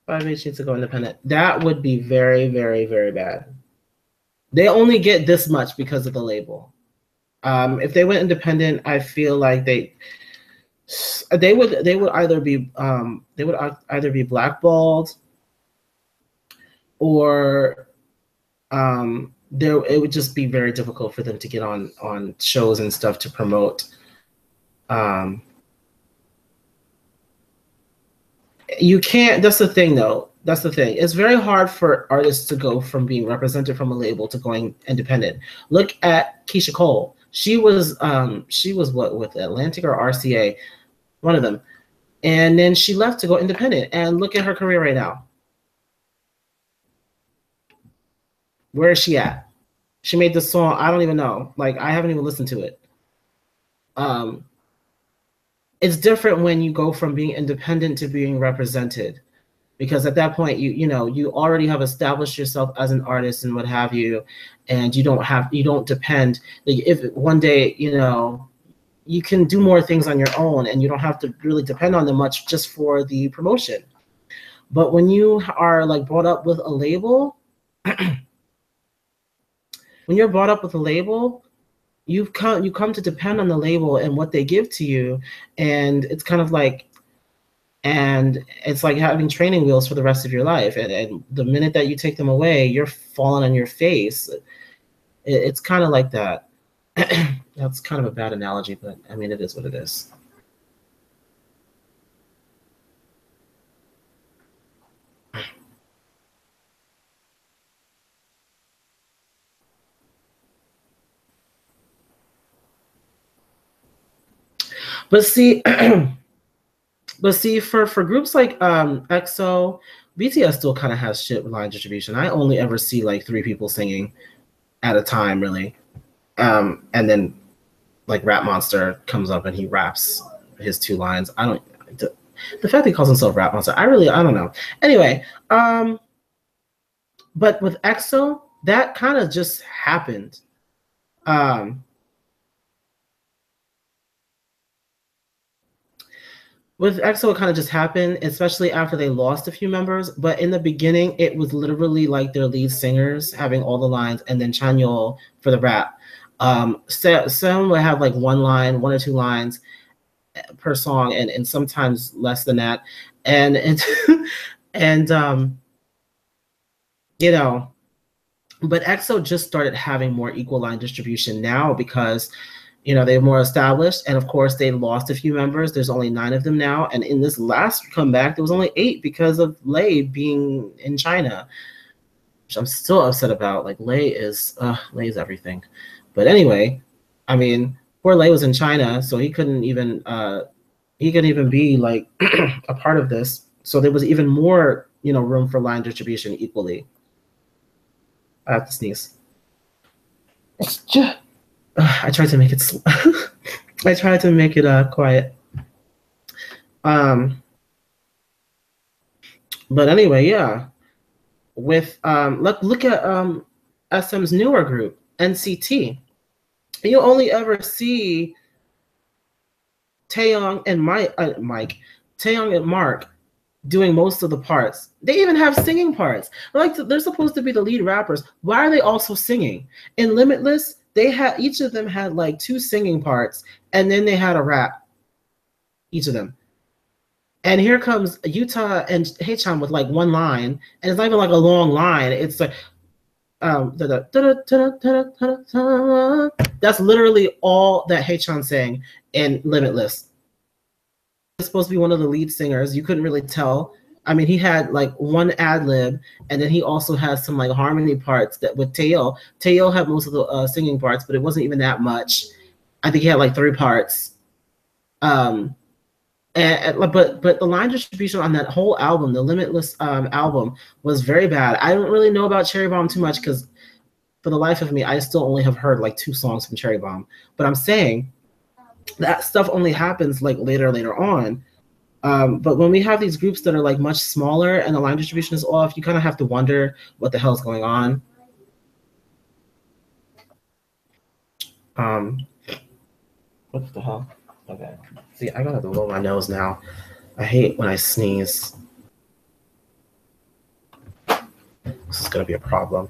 A: needs to go independent. That would be very, very, very bad. They only get this much because of the label. If they went independent, I feel like they would either be blackballed, or there it would just be very difficult for them to get on shows and stuff to promote. Um, you can't. That's the thing, though. That's the thing. It's very hard for artists to go from being represented from a label to going independent. Look at Keisha Cole. She was what, with Atlantic or RCA, one of them, and then she left to go independent. And look at her career right now. Where is she at? She made this song. I don't even know. Like, I haven't even listened to it. Um, it's different when you go from being independent to being represented, because at that point you already have established yourself as an artist and what have you, and you don't depend, like, if one day you can do more things on your own and you don't have to really depend on them much just for the promotion. But when you are like brought up with a label, when you're brought up with a label, you come to depend on the label and what they give to you, and it's kind of like, and it's like having training wheels for the rest of your life, and the minute that you take them away, you're falling on your face. It's kind of like that. That's kind of a bad analogy, but I mean, it is what it is. But see, but see, for groups like EXO, BTS still kind of has shit with line distribution. I only ever see like 3 people singing at a time, really. And then like Rap Monster comes up and he raps his 2 lines. I don't. The fact that he calls himself Rap Monster, I don't know. Anyway, but with EXO, that kind of just happened. Um, with EXO, it kind of just happened, especially after they lost a few members. But in the beginning, it was literally like their lead singers having all the lines, and then Chanyeol for the rap. Some would have like 1 line, 1 or 2 lines per song, and sometimes less than that. And it, and you know, but EXO just started having more equal line distribution now because they're more established, and of course they lost a few members. There's only 9 of them now, and in this last comeback there was only 8 because of Lay being in China, which I'm still upset about. Like, Lay is everything. But anyway, I mean, poor Lay was in China, so he couldn't even be like a part of this, so there was even more room for line distribution equally. I have to sneeze. I tried to make it I tried to make it quiet. But anyway, yeah. With look at SM's newer group, NCT. You only ever see Taeyong and Taeyong and Mark doing most of the parts. They even have singing parts. Like, they're supposed to be the lead rappers. Why are they also singing? In Limitless, each of them had like 2 singing parts, and then they had a rap. Each of them. And here comes Utah and Haechan with like 1 line, and it's not even like a long line. It's like that's literally all that Haechan sang in Limitless. He's supposed to be one of the lead singers. You couldn't really tell. I mean, he had like 1 ad lib, and then he also has some like harmony parts that with Taeyong. Taeyong had most of the singing parts, but it wasn't even that much. I think he had like 3 parts. But the line distribution on that whole album, the Limitless album, was very bad. I don't really know about Cherry Bomb too much because, for the life of me, I still only have heard like 2 songs from Cherry Bomb. But I'm saying that stuff only happens like later on. But when we have these groups that are like much smaller and the line distribution is off, you kind of have to wonder what the hell is going on. What the hell? Okay. See, I gotta blow my nose now. I hate when I sneeze. This is gonna be a problem.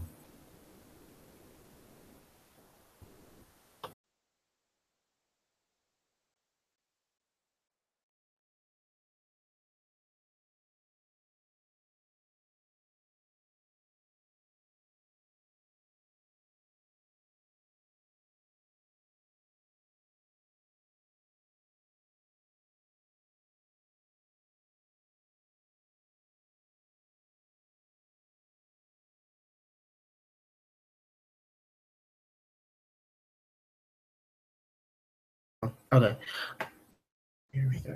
A: Okay. Here we go.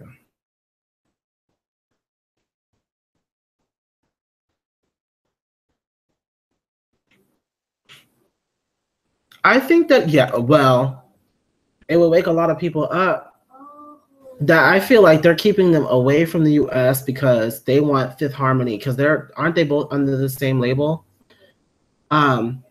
A: I think that, yeah, well, it would wake a lot of people up that I feel like they're keeping them away from the US because they want Fifth Harmony because aren't they both under the same label? Um,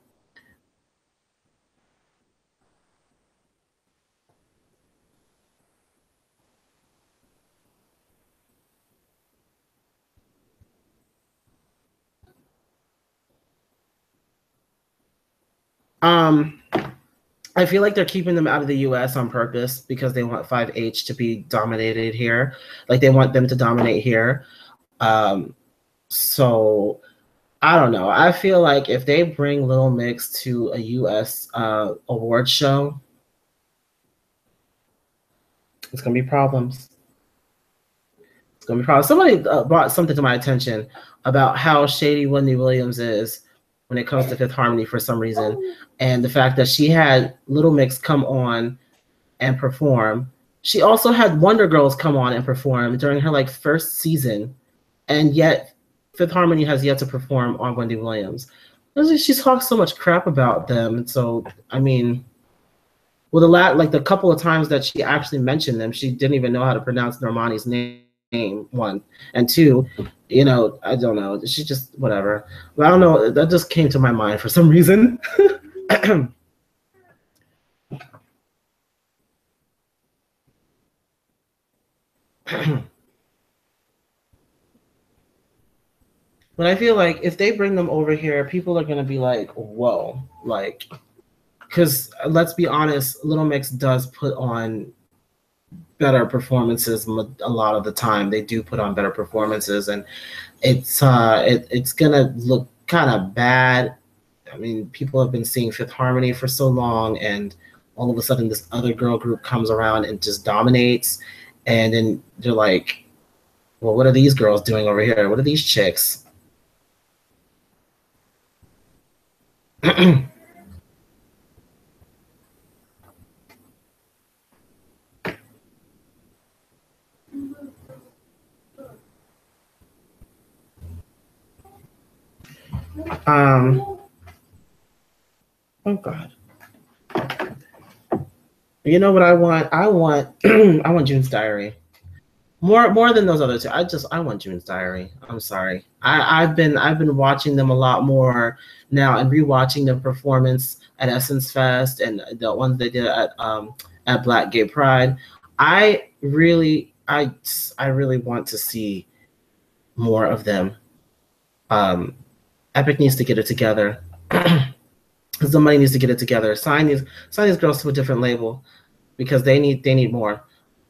A: um, I feel like they're keeping them out of the US on purpose because they want 5H to be dominated here. Like they want them to dominate here. So I don't know. I feel like if they bring Little Mix to a US award show, it's gonna be problems. It's gonna be problems. Somebody brought something to my attention about how shady Wendy Williams is when it comes to Fifth Harmony for some reason, and the fact that she had Little Mix come on and perform. She also had Wonder Girls come on and perform during her like first season, and yet Fifth Harmony has yet to perform on Wendy Williams. She talks so much crap about them. So I mean, well, the couple of times that she actually mentioned them, she didn't even know how to pronounce Normani's name. One and two, I don't know. She just whatever. But I don't know. That just came to my mind for some reason. But I feel like if they bring them over here, people are gonna be like, "Whoa!" Like, because let's be honest, Little Mix does put on better performances a lot of the time. They do put on better performances, and it's gonna look kind of bad. I mean, people have been seeing Fifth Harmony for so long, and all of a sudden, this other girl group comes around and just dominates, and then they're like, "Well, what are these girls doing over here? What are these chicks?" Oh God. You know what I want? I want I want June's Diary. More than those other two. I want June's Diary. I'm sorry. I've been watching them a lot more now and rewatching their performance at Essence Fest and the ones they did at Black Gay Pride. I really want to see more of them. Epic needs to get it together. Somebody needs to get it together. Sign these girls to a different label because they need more.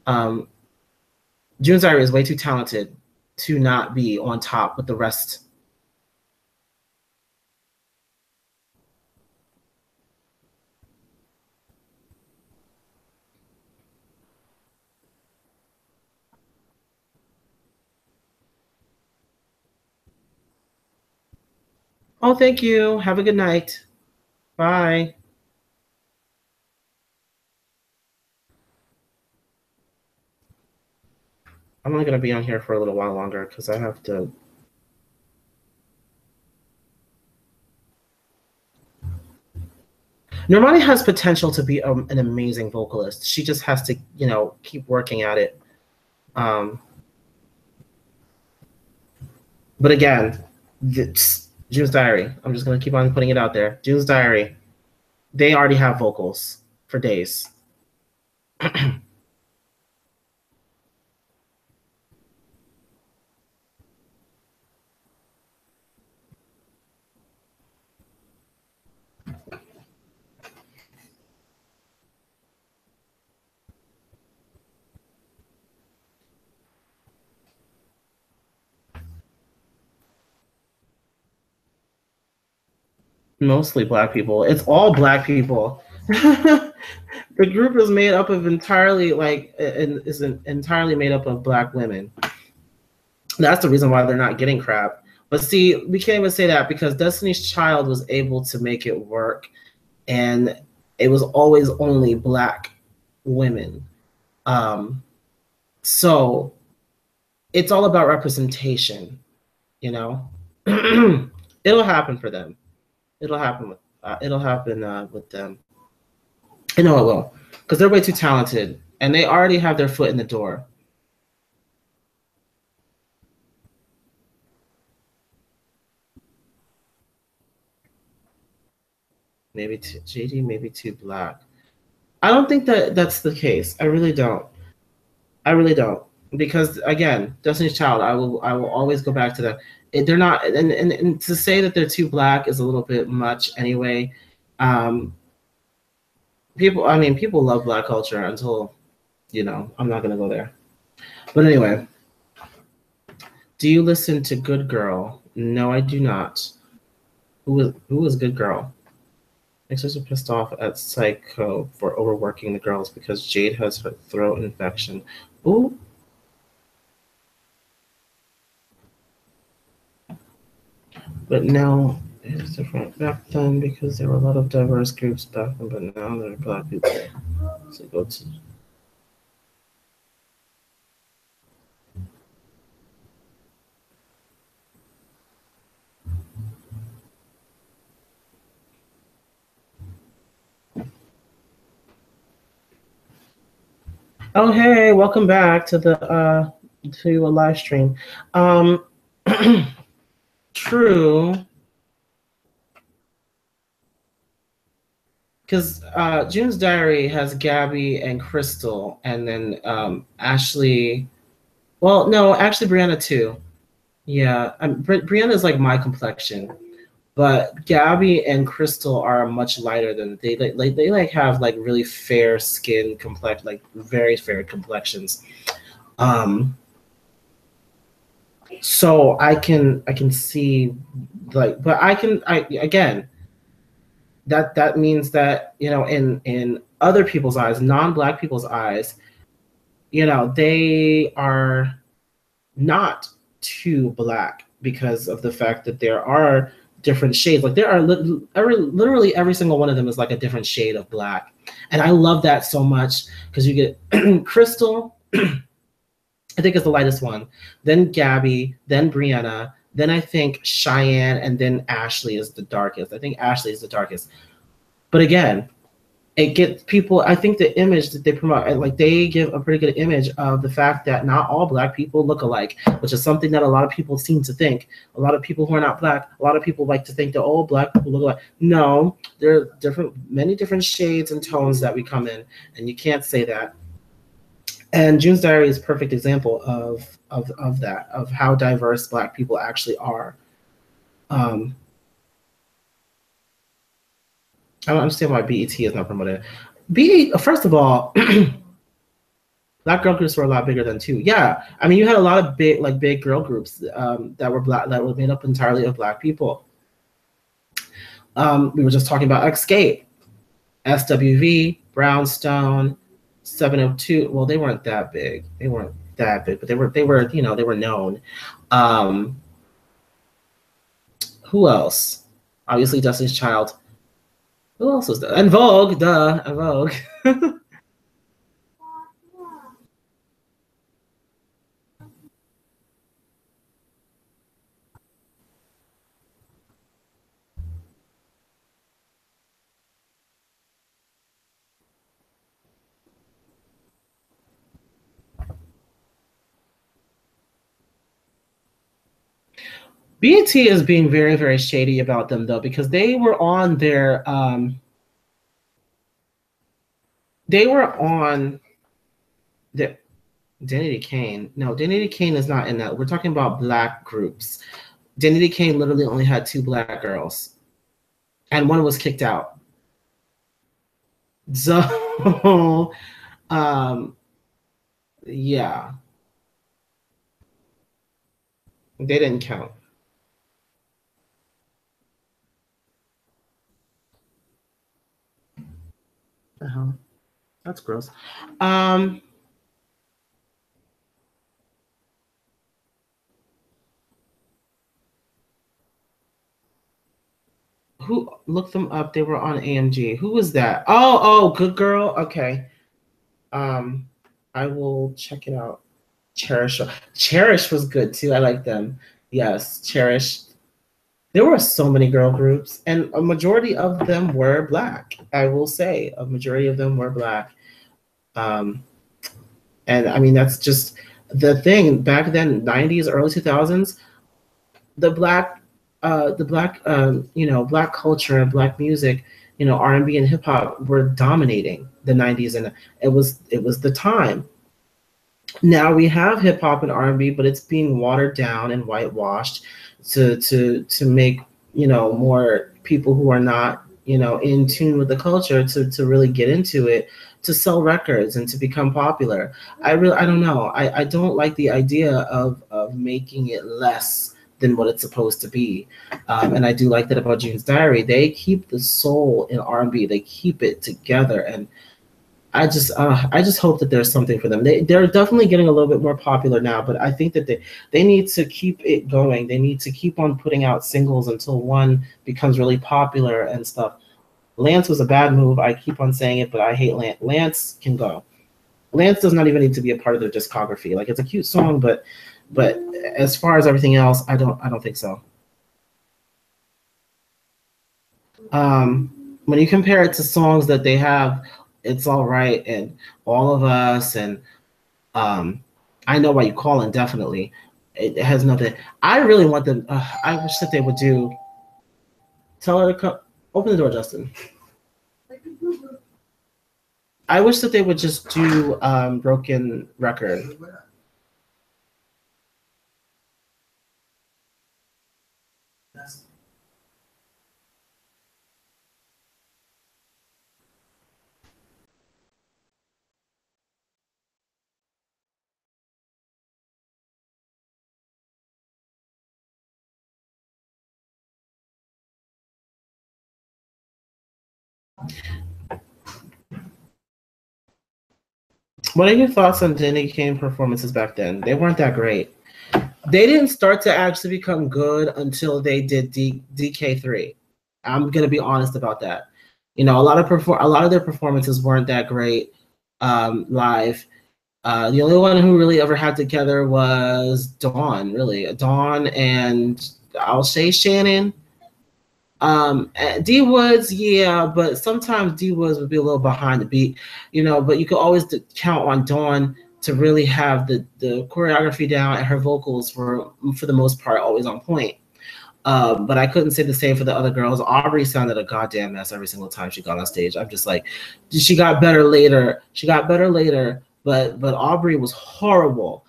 A: Um, June's Diary is way too talented to not be on top with the rest. Oh, thank you. Have a good night. Bye. I'm only going to be on here for a little while longer because I have to. Normani has potential to be an amazing vocalist. She just has to, keep working at it. But again, June's Diary. I'm just going to keep on putting it out there. June's Diary. They already have vocals for days. Mostly black people. It's all black people. The group is made up of entirely entirely made up of black women. That's the reason why they're not getting crap. But see, we can't even say that because Destiny's Child was able to make it work, and it was always only black women. So it's all about representation, you know. It'll happen for them. It'll happen with them. I know it will, because they're way too talented, and they already have their foot in the door. Maybe JD, maybe too black. I don't think that that's the case. I really don't. I really don't. Because again, Destiny's Child, I will always go back to them. They're not, and to say that they're too black is a little bit much anyway. Um, people love black culture until, I'm not gonna go there. But anyway, do you listen to Good Girl? No, I do not. Who is Good Girl? Exes are pissed off at Psycho for overworking the girls because Jade has her throat infection. Ooh. But now it's different back then because there were a lot of diverse groups back then, but now there are black people. So go to. Oh hey, welcome back to the to a live stream. True. Because June's Diary has Gabby and Crystal, and then Ashley. Well, no, actually Brianna too. Yeah, Brianna's like my complexion, but Gabby and Crystal are much lighter than they have like really fair skin complex, like very fair complexions. So I can see like, but I again, that means that in other people's eyes, non-black people's eyes, they are not too black because of the fact that there are different shades. Like there are literally every single one of them is like a different shade of black, and I love that so much because you get Crystal. I think is the lightest one, then Gabby, then Brianna, then I think Cheyenne, and then Ashley is the darkest. I think Ashley is the darkest. But again, it gets people. I think the image that they promote, like they give a pretty good image of the fact that not all black people look alike, which is something that a lot of people seem to think. A lot of people who are not black, a lot of people like to think that all black people look alike. No, there are many different shades and tones that we come in, and you can't say that. And June's Diary is a perfect example of that, of how diverse black people actually are. I don't understand why BET is not promoted. First of all, black girl groups were a lot bigger than two. Yeah, I mean, you had a lot of big girl groups that were black, that were made up entirely of black people. We were just talking about Xscape, SWV, Brownstone, 702. Well, they weren't that big. They weren't that big, but they were they were known. Who else? Obviously, Destiny's Child. Who else was that? And Vogue, duh, and Vogue. BET is being very, very shady about them though, because they were on their Danity Kane. No, Danity Kane is not in that. We're talking about black groups. Danity Kane literally only had 2 black girls, and one was kicked out. So, yeah, they didn't count. Uh-huh. That's gross. Who looked them up? They were on AMG. Who was that? Oh, Good Girl. Okay. I will check it out. Cherish was good too. I like them. Yes, Cherish. There were so many girl groups, and a majority of them were black. I will say a majority of them were black. Um, and I mean that's just the thing. Back then, '90s, early 2000s, the black, black culture and black music, R&B and hip hop were dominating the '90s, and it was the time. Now we have hip hop and R&B, but it's being watered down and whitewashed to make more people who are not in tune with the culture to really get into it, to sell records and to become popular. I don't know. I don't like the idea of making it less than what it's supposed to be. And I do like that about June's Diary. They keep the soul in R&B. They keep it together, and I just hope that there's something for them. They're definitely getting a little bit more popular now, but I think that they need to keep it going. They need to keep on putting out singles until one becomes really popular and stuff. Lance was a bad move. I keep on saying it, but I hate Lance. Lance can go. Lance does not even need to be a part of their discography. Like, it's a cute song, but as far as everything else, I don't think so. When you compare it to songs that they have, It's All Right and All of Us and I Know Why You Calling, definitely. It has nothing. I really want them. I wish that they would do. Tell her to come. Open the door, Justin. I wish that they would just do Broken Record. What are your thoughts on Danny Kane performances back then? They weren't that great. They didn't start to actually become good until they did DK3. I'm gonna be honest about that. A lot of their performances weren't that great live. The only one who really ever had together was Dawn, really. Dawn and I'll say Shannon. D Woods, yeah, but sometimes D Woods would be a little behind the beat, but you could always count on Dawn to really have the choreography down, and her vocals were, for the most part, always on point. But I couldn't say the same for the other girls. Aubrey sounded a goddamn mess every single time she got on stage. I'm just like, she got better later. But Aubrey was horrible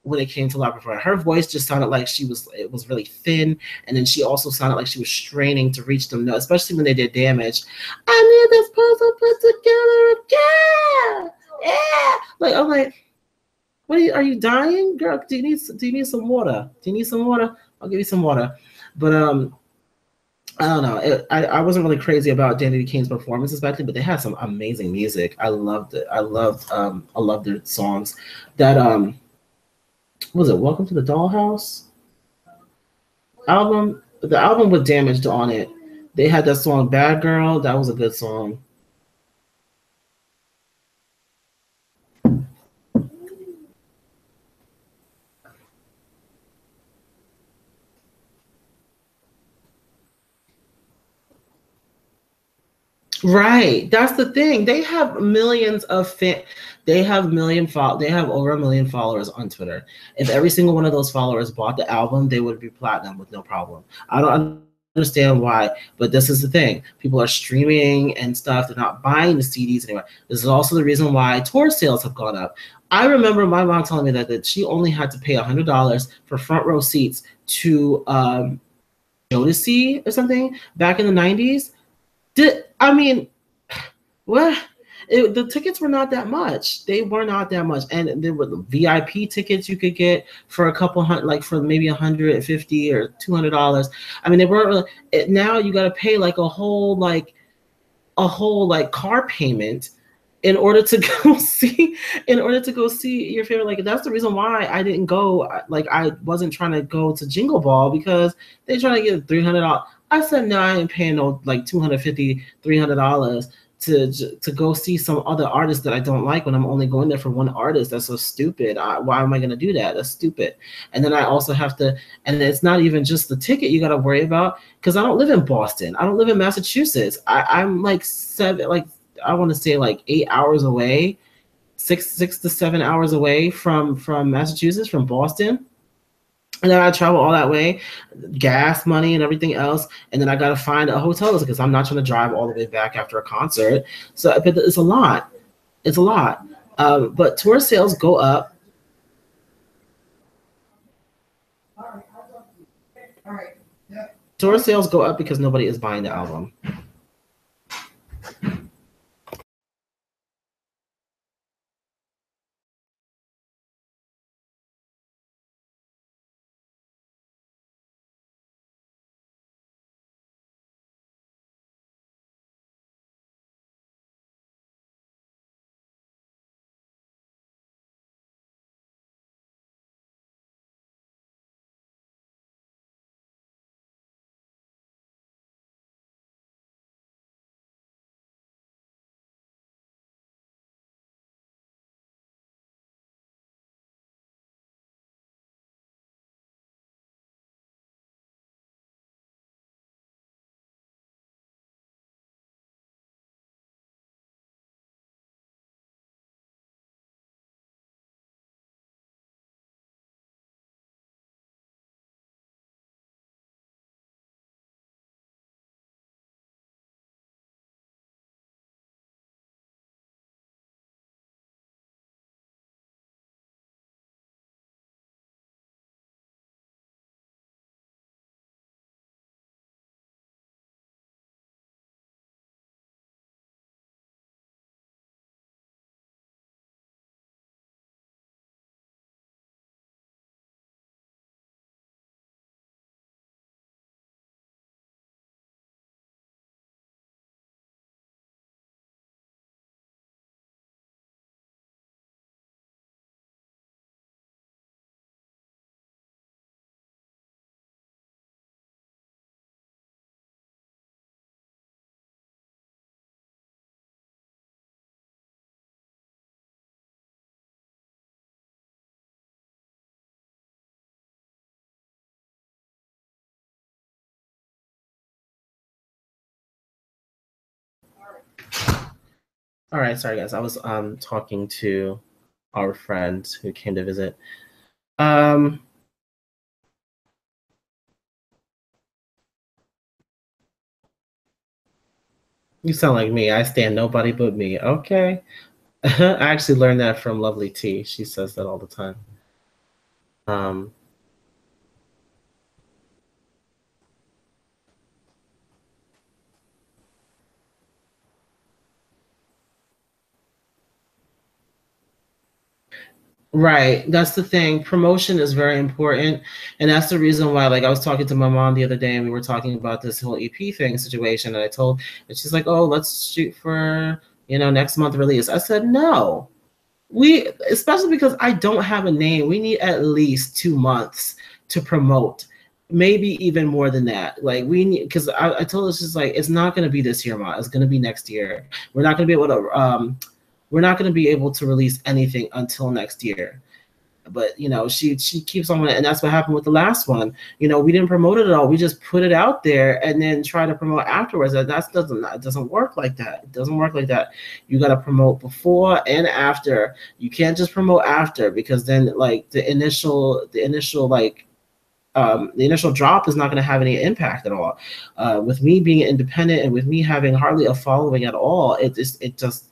A: when it came to live performance. Her voice just sounded like it was really thin, and then she also sounded like she was straining to reach them notes, especially when they did Damage. I need this puzzle put together again. Yeah. Like, I'm like, are you dying, girl? Do you need some water? Do you need some water? I'll give you some water. But I don't know. I wasn't really crazy about Danity Kane's performances back then, but they had some amazing music. I loved it. I loved their songs. That what was it, Welcome to the Dollhouse album? The album with Damaged on it. They had that song Bad Girl. That was a good song. Right. That's the thing. They have millions of they have over 1 million followers on Twitter. If every single one of those followers bought the album, they would be platinum with no problem. I don't understand why, but this is the thing. People are streaming and stuff. They're not buying the CDs anymore. This is also the reason why tour sales have gone up. I remember my mom telling me that she only had to pay $100 for front row seats to Jodeci or something back in the 90s. What? The tickets were not that much. They were not that much, and there were the VIP tickets you could get for a couple hundred, like for maybe $150 or $200. I mean, they weren't really. Now you got to pay like a whole car payment in order to go see your favorite. Like, that's the reason why I didn't go. Like, I wasn't trying to go to Jingle Ball because they trying to get $300. I said, no, I ain't paying no like $250, $300 to go see some other artist that I don't like when I'm only going there for one artist. That's so stupid. Why am I going to do that? That's stupid. And then I also have to, and it's not even just the ticket you got to worry about, because I don't live in Boston. I don't live in Massachusetts. I'm like I want to say like 8 hours away, six to 7 hours away from Massachusetts, from Boston. And then I travel all that way, gas money and everything else, and then I gotta find a hotel because I'm not trying to drive all the way back after a concert. So, but it's a lot. It's a lot. But tour sales go up. Tour sales go up because nobody is buying the album. All right, sorry guys, I was talking to our friend who came to visit. You sound like me. I stand nobody but me. Okay. I actually learned that from Lovely T. She says that all the time. Right. That's the thing. Promotion is very important. And that's the reason why, like, I was talking to my mom the other day and we were talking about this whole EP thing situation. And she's like, oh, let's shoot for, next month release. I said, no. Especially because I don't have a name, we need at least 2 months to promote. Maybe even more than that. Like, we need, because I told her, she's like, it's not going to be this year, Ma. It's going to be next year. We're not going to be able to release anything until next year. But she keeps on, and that's what happened with the last one. We didn't promote it at all. We just put it out there and then try to promote afterwards. It doesn't work like that. It doesn't work like that. You got to promote before and after. You can't just promote after, because then like the initial drop is not going to have any impact at all. With me being independent and with me having hardly a following at all, it just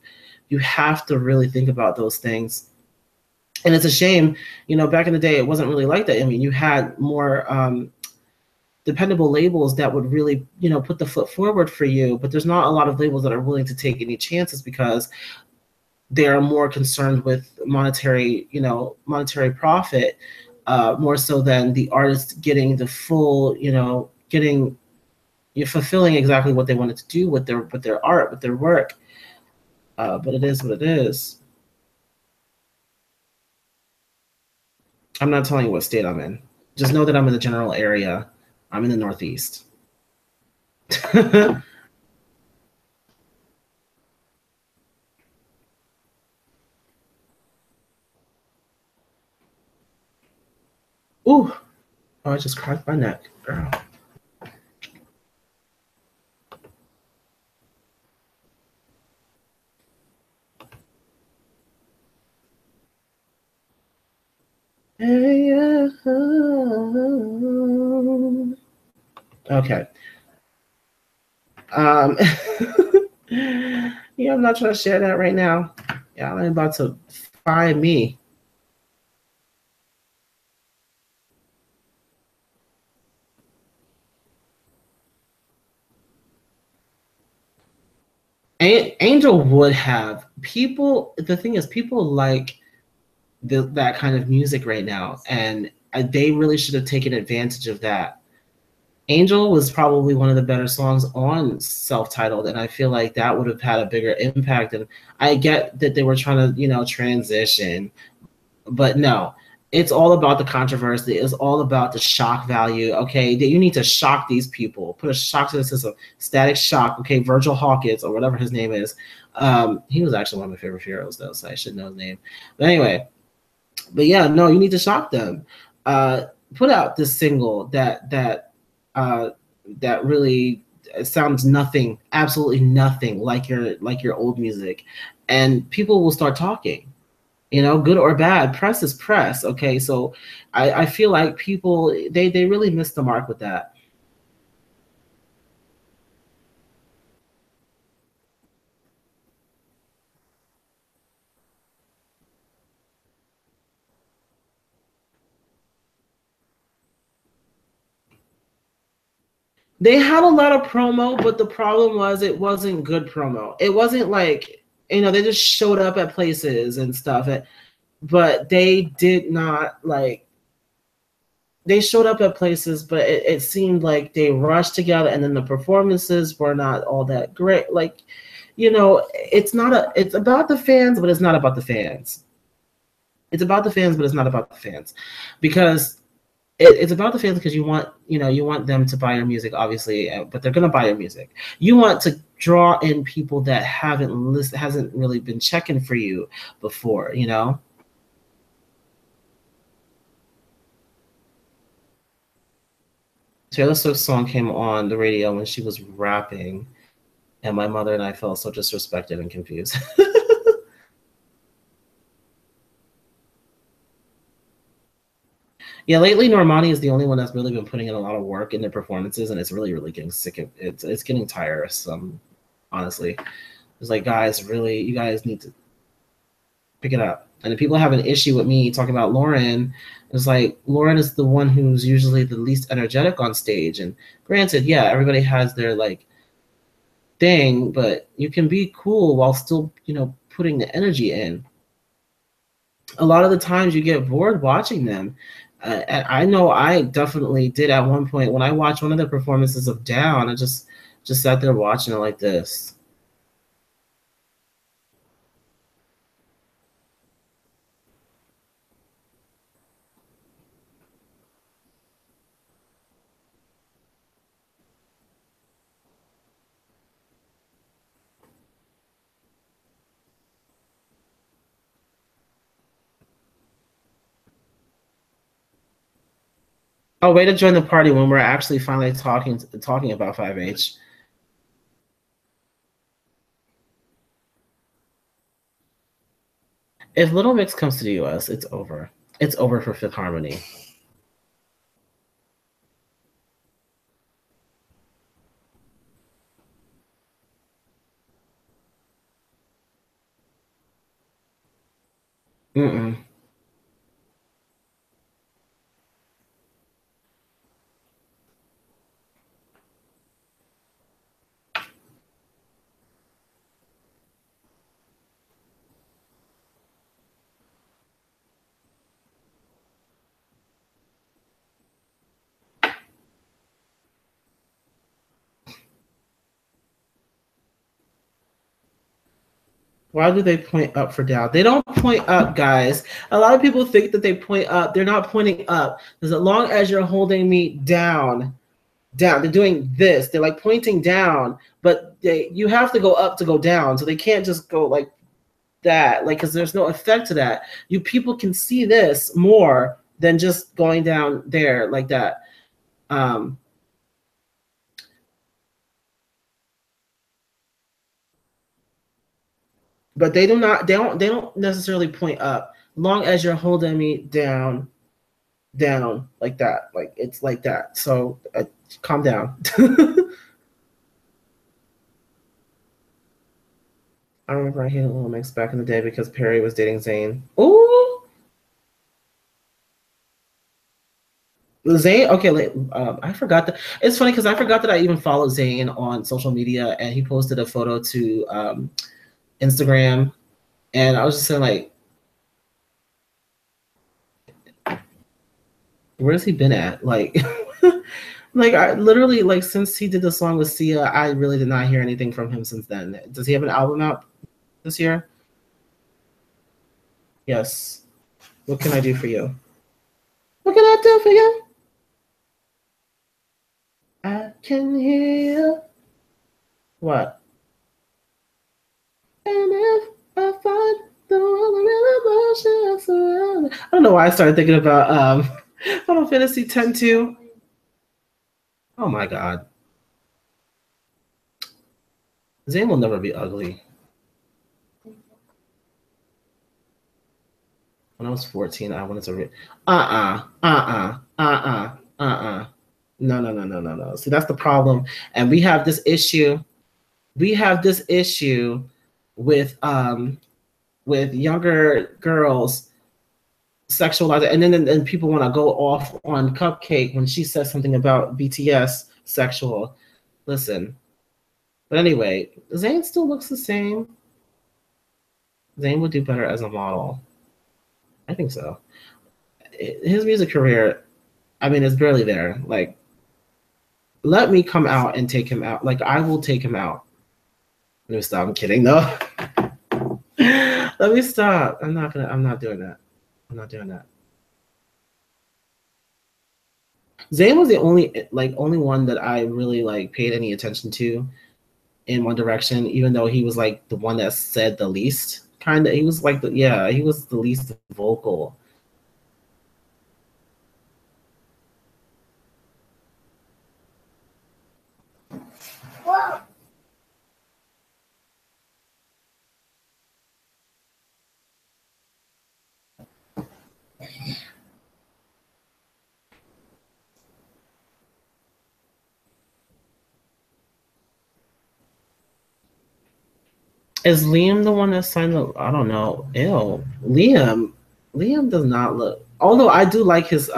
A: you have to really think about those things. And it's a shame, back in the day, it wasn't really like that. I mean, you had more dependable labels that would really, put the foot forward for you. But there's not a lot of labels that are willing to take any chances because they are more concerned with monetary profit, more so than the artist getting the full, fulfilling exactly what they wanted to do with their art, with their work. But it is what it is. I'm not telling you what state I'm in. Just know that I'm in the general area. I'm in the Northeast. Ooh, oh, I just cracked my neck, girl. Okay. Um, yeah, I'm not trying to share that right now. Yeah, I'm about to find me. Angel would have people. The thing is, people like that kind of music right now, and they really should have taken advantage of that. Angel was probably one of the better songs on self-titled, and I feel like that would have had a bigger impact. And I get that they were trying to, transition, but no, it's all about the controversy. It's all about the shock value. Okay, that you need to shock these people, put a shock to the system, static shock. Okay, Virgil Hawkins or whatever his name is. He was actually one of my favorite heroes, though, so I should know his name. But anyway, but yeah, no, you need to shock them. Put out this single uh, that really sounds nothing, absolutely nothing like your old music, and people will start talking. Good or bad, press is press. Okay, so I feel like people they really missed the mark with that. They had a lot of promo, but the problem was it wasn't good promo. It wasn't like they just showed up at places and stuff. But they did not like they showed up at places, but it seemed like they rushed together, and then the performances were not all that great. Like, it's about the fans, but it's not about the fans. It's about the fans, but it's not about the fans, because it's about the fans because you want them to buy your music, obviously, but they're gonna buy your music. You want to draw in people that hasn't really been checking for you before. Taylor Swift's song came on the radio when she was rapping, and my mother and I felt so disrespected and confused. Yeah, lately Normani is the only one that's really been putting in a lot of work in their performances, and it's really, really getting sick of it. It's getting tiresome, honestly. It's like, guys, really, you guys need to pick it up. And if people have an issue with me talking about Lauren, it's like Lauren is the one who's usually the least energetic on stage. And granted, yeah, everybody has their like thing, but you can be cool while still, putting the energy in. A lot of the times you get bored watching them. And I know I definitely did at one point when I watched one of the performances of Down. I just sat there watching it like this. Oh, way to join the party when we're actually finally talking about 5H. If Little Mix comes to the US, it's over. It's over for Fifth Harmony. Mm-mm. Why do they point up for down? They don't point up, guys. A lot of people think that they point up. They're not pointing up. As long as you're holding me down, they're doing this. They're like pointing down, but you have to go up to go down. So they can't just go like that, like, because there's no effect to that. You people can see this more than just going down there like that. But they don't necessarily point up. Long as you're holding me down like that, like it's like that. So calm down. I remember I hated Little Mix back in the day because Perry was dating Zayn. Ooh. Zayn, okay, I forgot that. It's funny because I forgot that I even followed Zayn on social media, and he posted a photo to Instagram, and I was just saying, like, where's he been at? Like, like I literally, like, since he did the song with Sia, I really did not hear anything from him since then. Does he have an album out this year? Yes. What can I do for you? What can I do for you? I can hear you. What? And if I find the one real emotions around. I don't know why I started thinking about Final Fantasy X too. Oh my god. Zayn will never be ugly. When I was 14, I wanted to read. No. See, that's the problem. And we have this issue. We have this issue with younger girls sexualized, and then people want to go off on Cupcake when she says something about BTS sexual. Listen. But anyway, Zayn still looks the same. Zayn would do better as a model. I think so. His music career, I mean, is barely there. Like, let me come out and take him out. Like, I will take him out. Let me stop. I'm kidding. No. Let me stop. I'm not doing that. I'm not doing that. Zayn was the only one that I really like paid any attention to in One Direction, even though he was like the one that said the least. Kind of, he was like he was the least vocal.
B: Whoa.
A: Is Liam the one that signed the? I don't know. Ew, Liam does not look. Although I do like his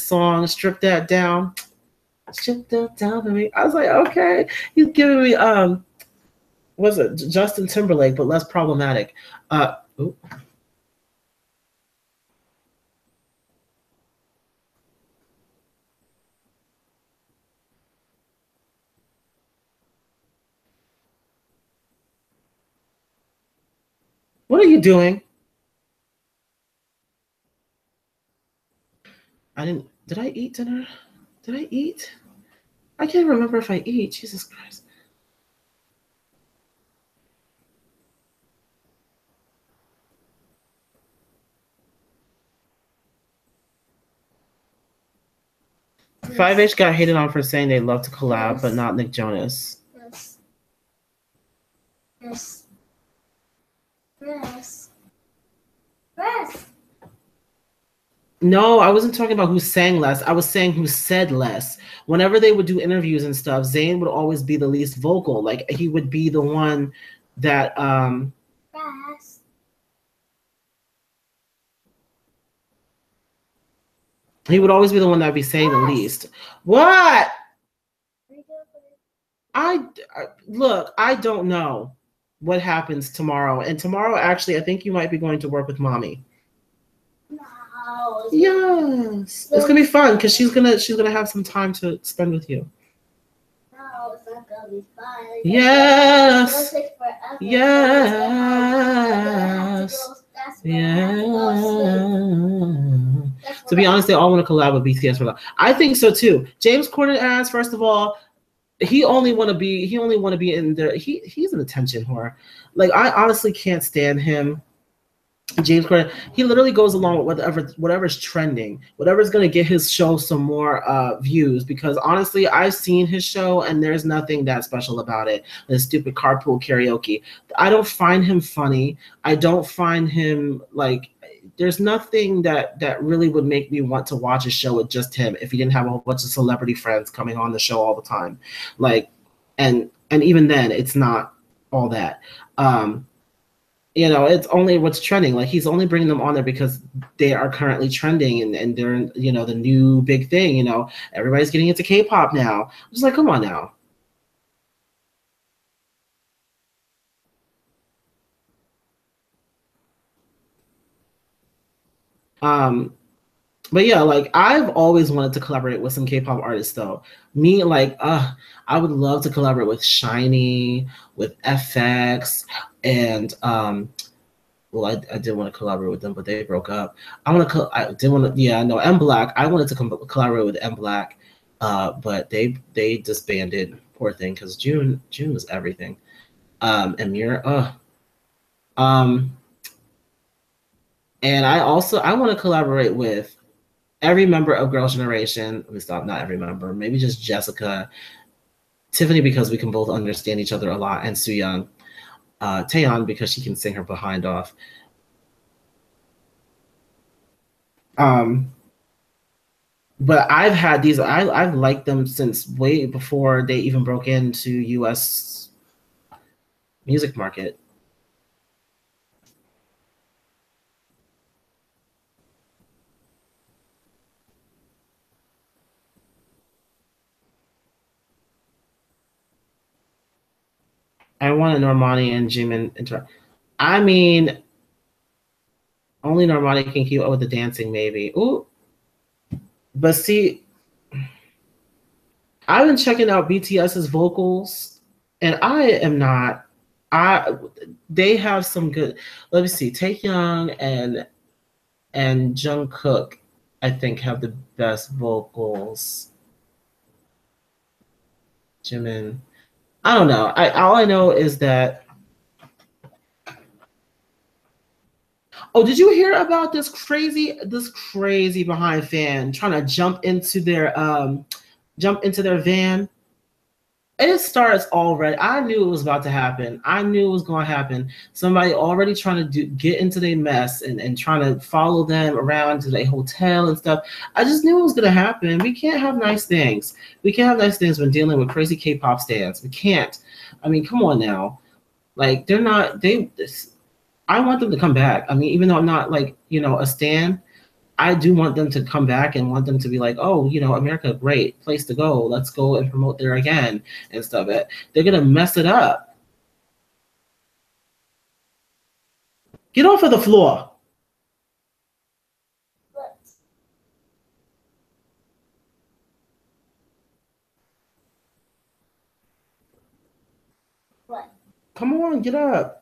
A: song "Strip That Down." Strip that down for me. I was like, okay, he's giving me was it Justin Timberlake, but less problematic. Ooh. What are you doing? Did I eat dinner? Did I eat? I can't remember if I eat. Jesus Christ. Yes. 5H got hated on for saying they love to collab, yes, but not Nick Jonas.
B: Yes. Yes. Yes. Yes.
A: No, I wasn't talking about who sang less. I was saying who said less. Whenever they would do interviews and stuff, Zayn would always be the least vocal. Like, he would be the one that
B: Yes.
A: he would always be the one that would be saying the least. What? I look, I don't know what happens tomorrow. And tomorrow, actually, I think you might be going to work with mommy.
B: No.
A: Yes. It's gonna be fun because she's gonna have some time to spend with you.
B: No, it's not gonna be fun.
A: Yes.
B: It'll take forever.
A: Yes. Yeah. To be honest, they all want to collab with BTS for that. I think so too. James Corden asked, first of all, he only want to be in there. He's an attention whore. Like, I honestly can't stand him. James Corden, he literally goes along with whatever's trending, whatever's gonna get his show some more views. Because honestly, I've seen his show and there's nothing that special about it. The stupid carpool karaoke. I don't find him funny. I don't find him like. There's nothing that really would make me want to watch a show with just him if he didn't have a whole bunch of celebrity friends coming on the show all the time, like, and even then, it's not all that. It's only what's trending. Like, he's only bringing them on there because they are currently trending and they're, the new big thing. Everybody's getting into K-pop now. I'm just like, come on now. But yeah, like, I've always wanted to collaborate with some K-pop artists though. Me, like, I would love to collaborate with SHINee, with FX, and well, I did want to collaborate with them, but they broke up. I did want to, yeah, no, M Black. I wanted to collaborate with M Black, but they disbanded. Poor thing, because June was everything. And Mira, and I want to collaborate with every member of Girls' Generation. Let me stop, not every member, maybe just Jessica, Tiffany, because we can both understand each other a lot, and Sooyoung. Taeyeon, because she can sing her behind off. But I've had these. I've liked them since way before they even broke into U.S. music market. I wanted Normani and Jimin interact. I mean, only Normani can keep up with the dancing, maybe. Ooh. But see, I've been checking out BTS's vocals, and I am not. They have some good. Let me see. Taehyung and Jungkook, I think, have the best vocals. Jimin, I don't know. All I know is that. Oh, did you hear about this crazy behind fan trying to jump into their van? It starts already. I knew it was about to happen. I knew it was going to happen. Somebody already trying to get into their mess and trying to follow them around to their hotel and stuff. I just knew it was going to happen. We can't have nice things. We can't have nice things when dealing with crazy K-pop stans. We can't. I mean, come on now. Like, they're not. I want them to come back. I mean, even though I'm not like, a stan, I do want them to come back and want them to be like, oh, America, great place to go. Let's go and promote there again and stuff. They're going to mess it up. Get off of the floor.
B: What?
A: Come on, get up.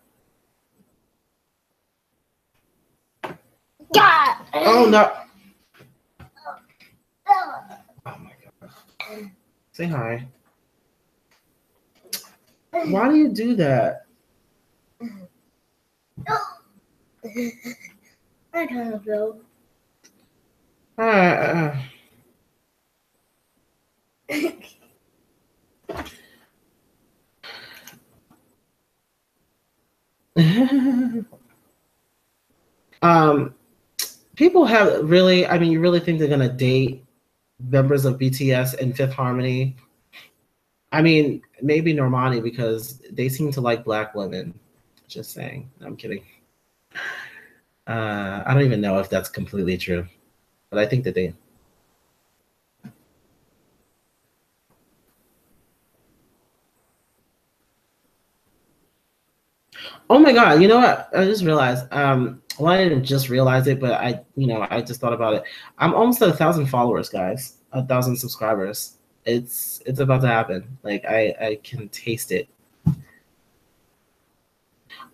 B: God.
A: Oh, no. Oh, my God. Say hi. Why do you do that?
B: I don't know.
A: People have really, I mean, you really think they're gonna date members of BTS and Fifth Harmony? I mean, maybe Normani, because they seem to like black women. Just saying. No, I'm kidding. I don't even know if that's completely true, but I think that they. Oh my God! You know what? I just realized. Well, I didn't just realize it, but I just thought about it. I'm almost at 1,000 followers, guys. 1,000 subscribers. It's about to happen. Like, I can taste it.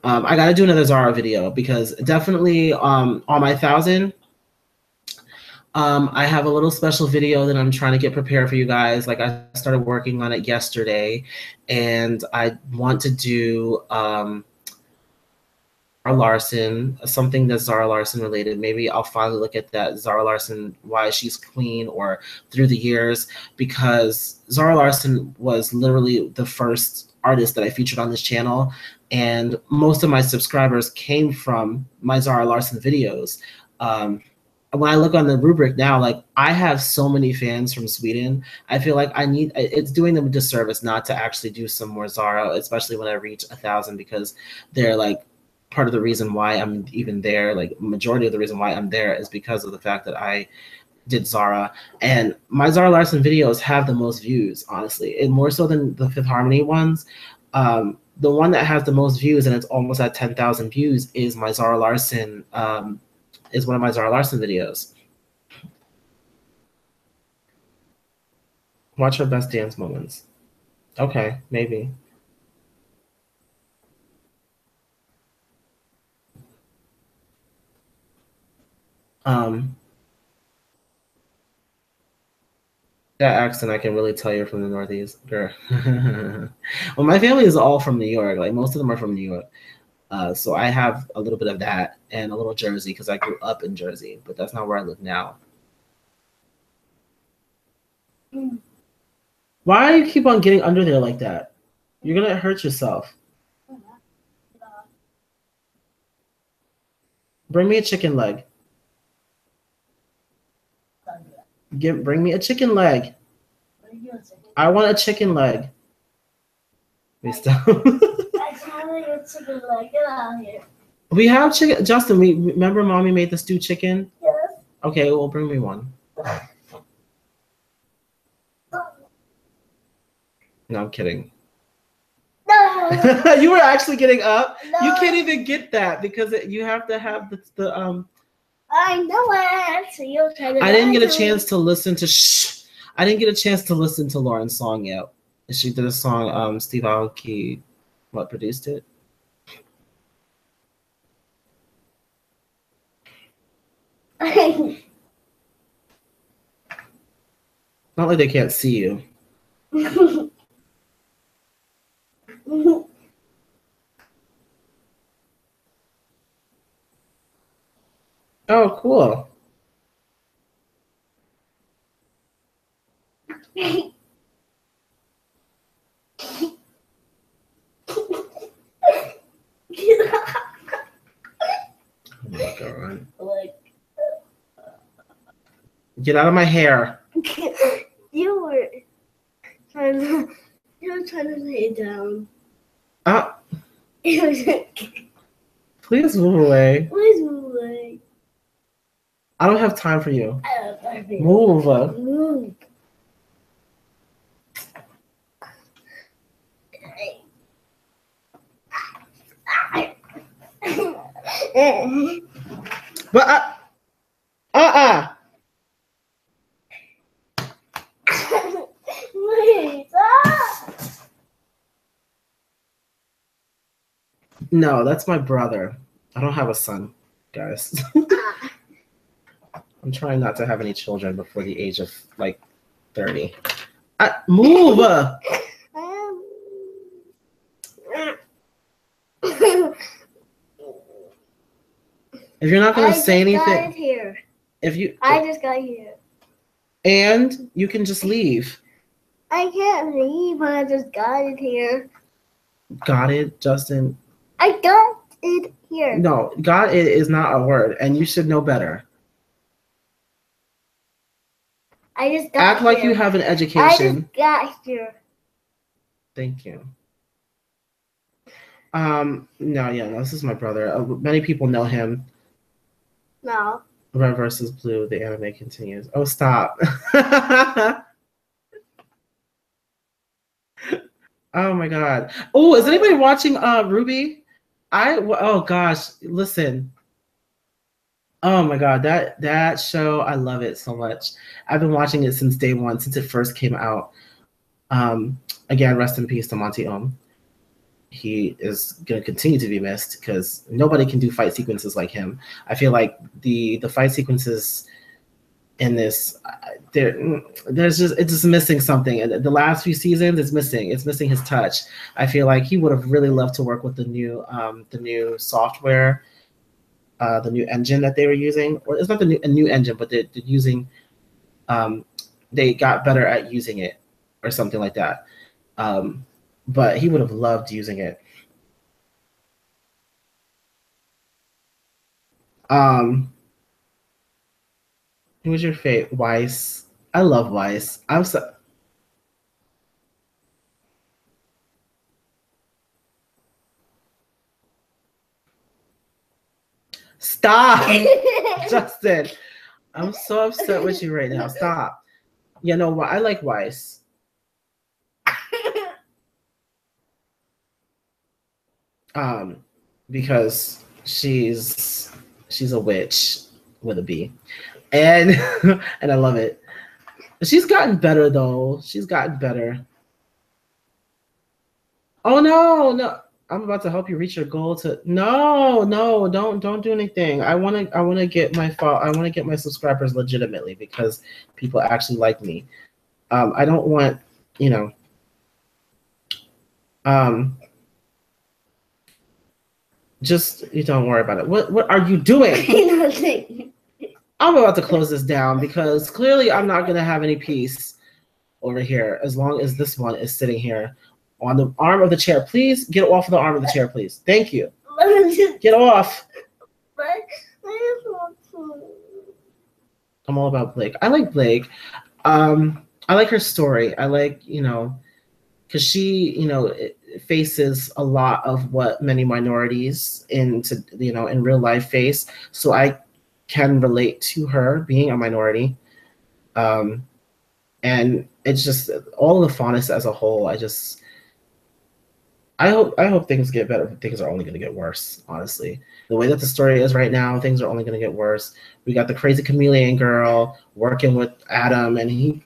A: I gotta do another Zara video, because definitely on my 1,000, I have a little special video that I'm trying to get prepared for you guys. Like, I started working on it yesterday, and I want to do Zara Larson, something that's Zara Larson related. Maybe I'll finally look at that Zara Larson, Why She's Queen, or Through the Years, because Zara Larson was literally the first artist that I featured on this channel, and most of my subscribers came from my Zara Larson videos. When I look on the rubric now, like, I have so many fans from Sweden. I feel like it's doing them a disservice not to actually do some more Zara, especially when I reach 1,000, because they're like part of the reason why I'm even there. Like, majority of the reason why I'm there is because of the fact that I did Zara, and my Zara Larson videos have the most views, honestly, and more so than the Fifth Harmony ones. The one that has the most views, and it's almost at 10,000 views, is my Zara Larson. Is one of my Zara Larson videos. Watch her best dance moments. Okay, maybe. That accent, I can really tell you're from the Northeast, girl. Well, my family is all from New York. Like, most of them are from New York. So I have a little bit of that and a little Jersey, because I grew up in Jersey, but that's not where I live now. Why do you keep on getting under there like that? You're gonna hurt yourself. Bring me a chicken leg. Bring me a chicken leg. I want a chicken leg. We stop. We have chicken. Justin, remember mommy made the stewed chicken?
B: Yes.
A: Okay, well, bring me one. No, I'm kidding.
B: No.
A: You were actually getting up?
B: No.
A: You can't even get that because you have to have the
B: I know it. You're trying to
A: I didn't get a chance to listen to I didn't get a chance to listen to Lauren's song yet. She did a song, Steve Aoki, what, produced it? Not like they can't see you. Oh, cool. Oh my God. Get out of my hair.
B: You were trying to lay it down.
A: Please move away.
B: Please move away.
A: I don't have time for you.
B: I don't have time.
A: Move.
B: Move.
A: But
B: Wait,
A: No, that's my brother. I don't have a son, guys. I'm trying not to have any children before the age of like 30. Move. If you're not gonna say anything,
B: here.
A: I
B: just got here.
A: And you can just leave.
B: I can't leave. I just got it here.
A: Got it, Justin?
B: I got it here.
A: No, got it is not a word, and you should know better.
B: I just got
A: Act
B: here.
A: like you have an education.
B: I just got here.
A: Thank you. No, this is my brother. Many people know him.
B: No.
A: Red versus Blue, the anime continues. Oh, stop. Oh my God. Oh, is anybody watching RWBY? Oh gosh, listen. Oh my God, that show, I love it so much. I've been watching it since day one, since it first came out. Again, rest in peace to Monty Ohm. He is going to continue to be missed because nobody can do fight sequences like him. I feel like the fight sequences in this. There's just it's just missing something. The last few seasons, it's missing. It's missing his touch. I feel like he would have really loved to work with the new software, the new engine that they were using. Or it's not a new engine, but they're using. They got better at using it, or something like that. But he would have loved using it. Who was your favorite? Weiss. I love Weiss. I'm so. Stop, Justin. I'm so upset with you right now. Stop. You know what? I like Weiss. Because she's a witch with a B, and and I love it. She's gotten better though. She's gotten better. Oh no. I'm about to help you reach your goal to no, don't do anything. I wanna get my subscribers legitimately because people actually like me. I don't want, just you don't worry about it. What are you doing?
B: Nothing.
A: I'm about to close this down because clearly I'm not gonna have any peace over here as long as this one is sitting here on the arm of the chair. Please get off of the arm of the chair, please. Thank you. Get off. I'm all about Blake. I like Blake. I like her story. I like, because she, faces a lot of what many minorities in real life face. So I can relate to her being a minority. And it's just all of the faunus as a whole. I hope things get better. Things are only going to get worse, honestly. The way that the story is right now, things are only going to get worse. We got the crazy chameleon girl working with Adam, and he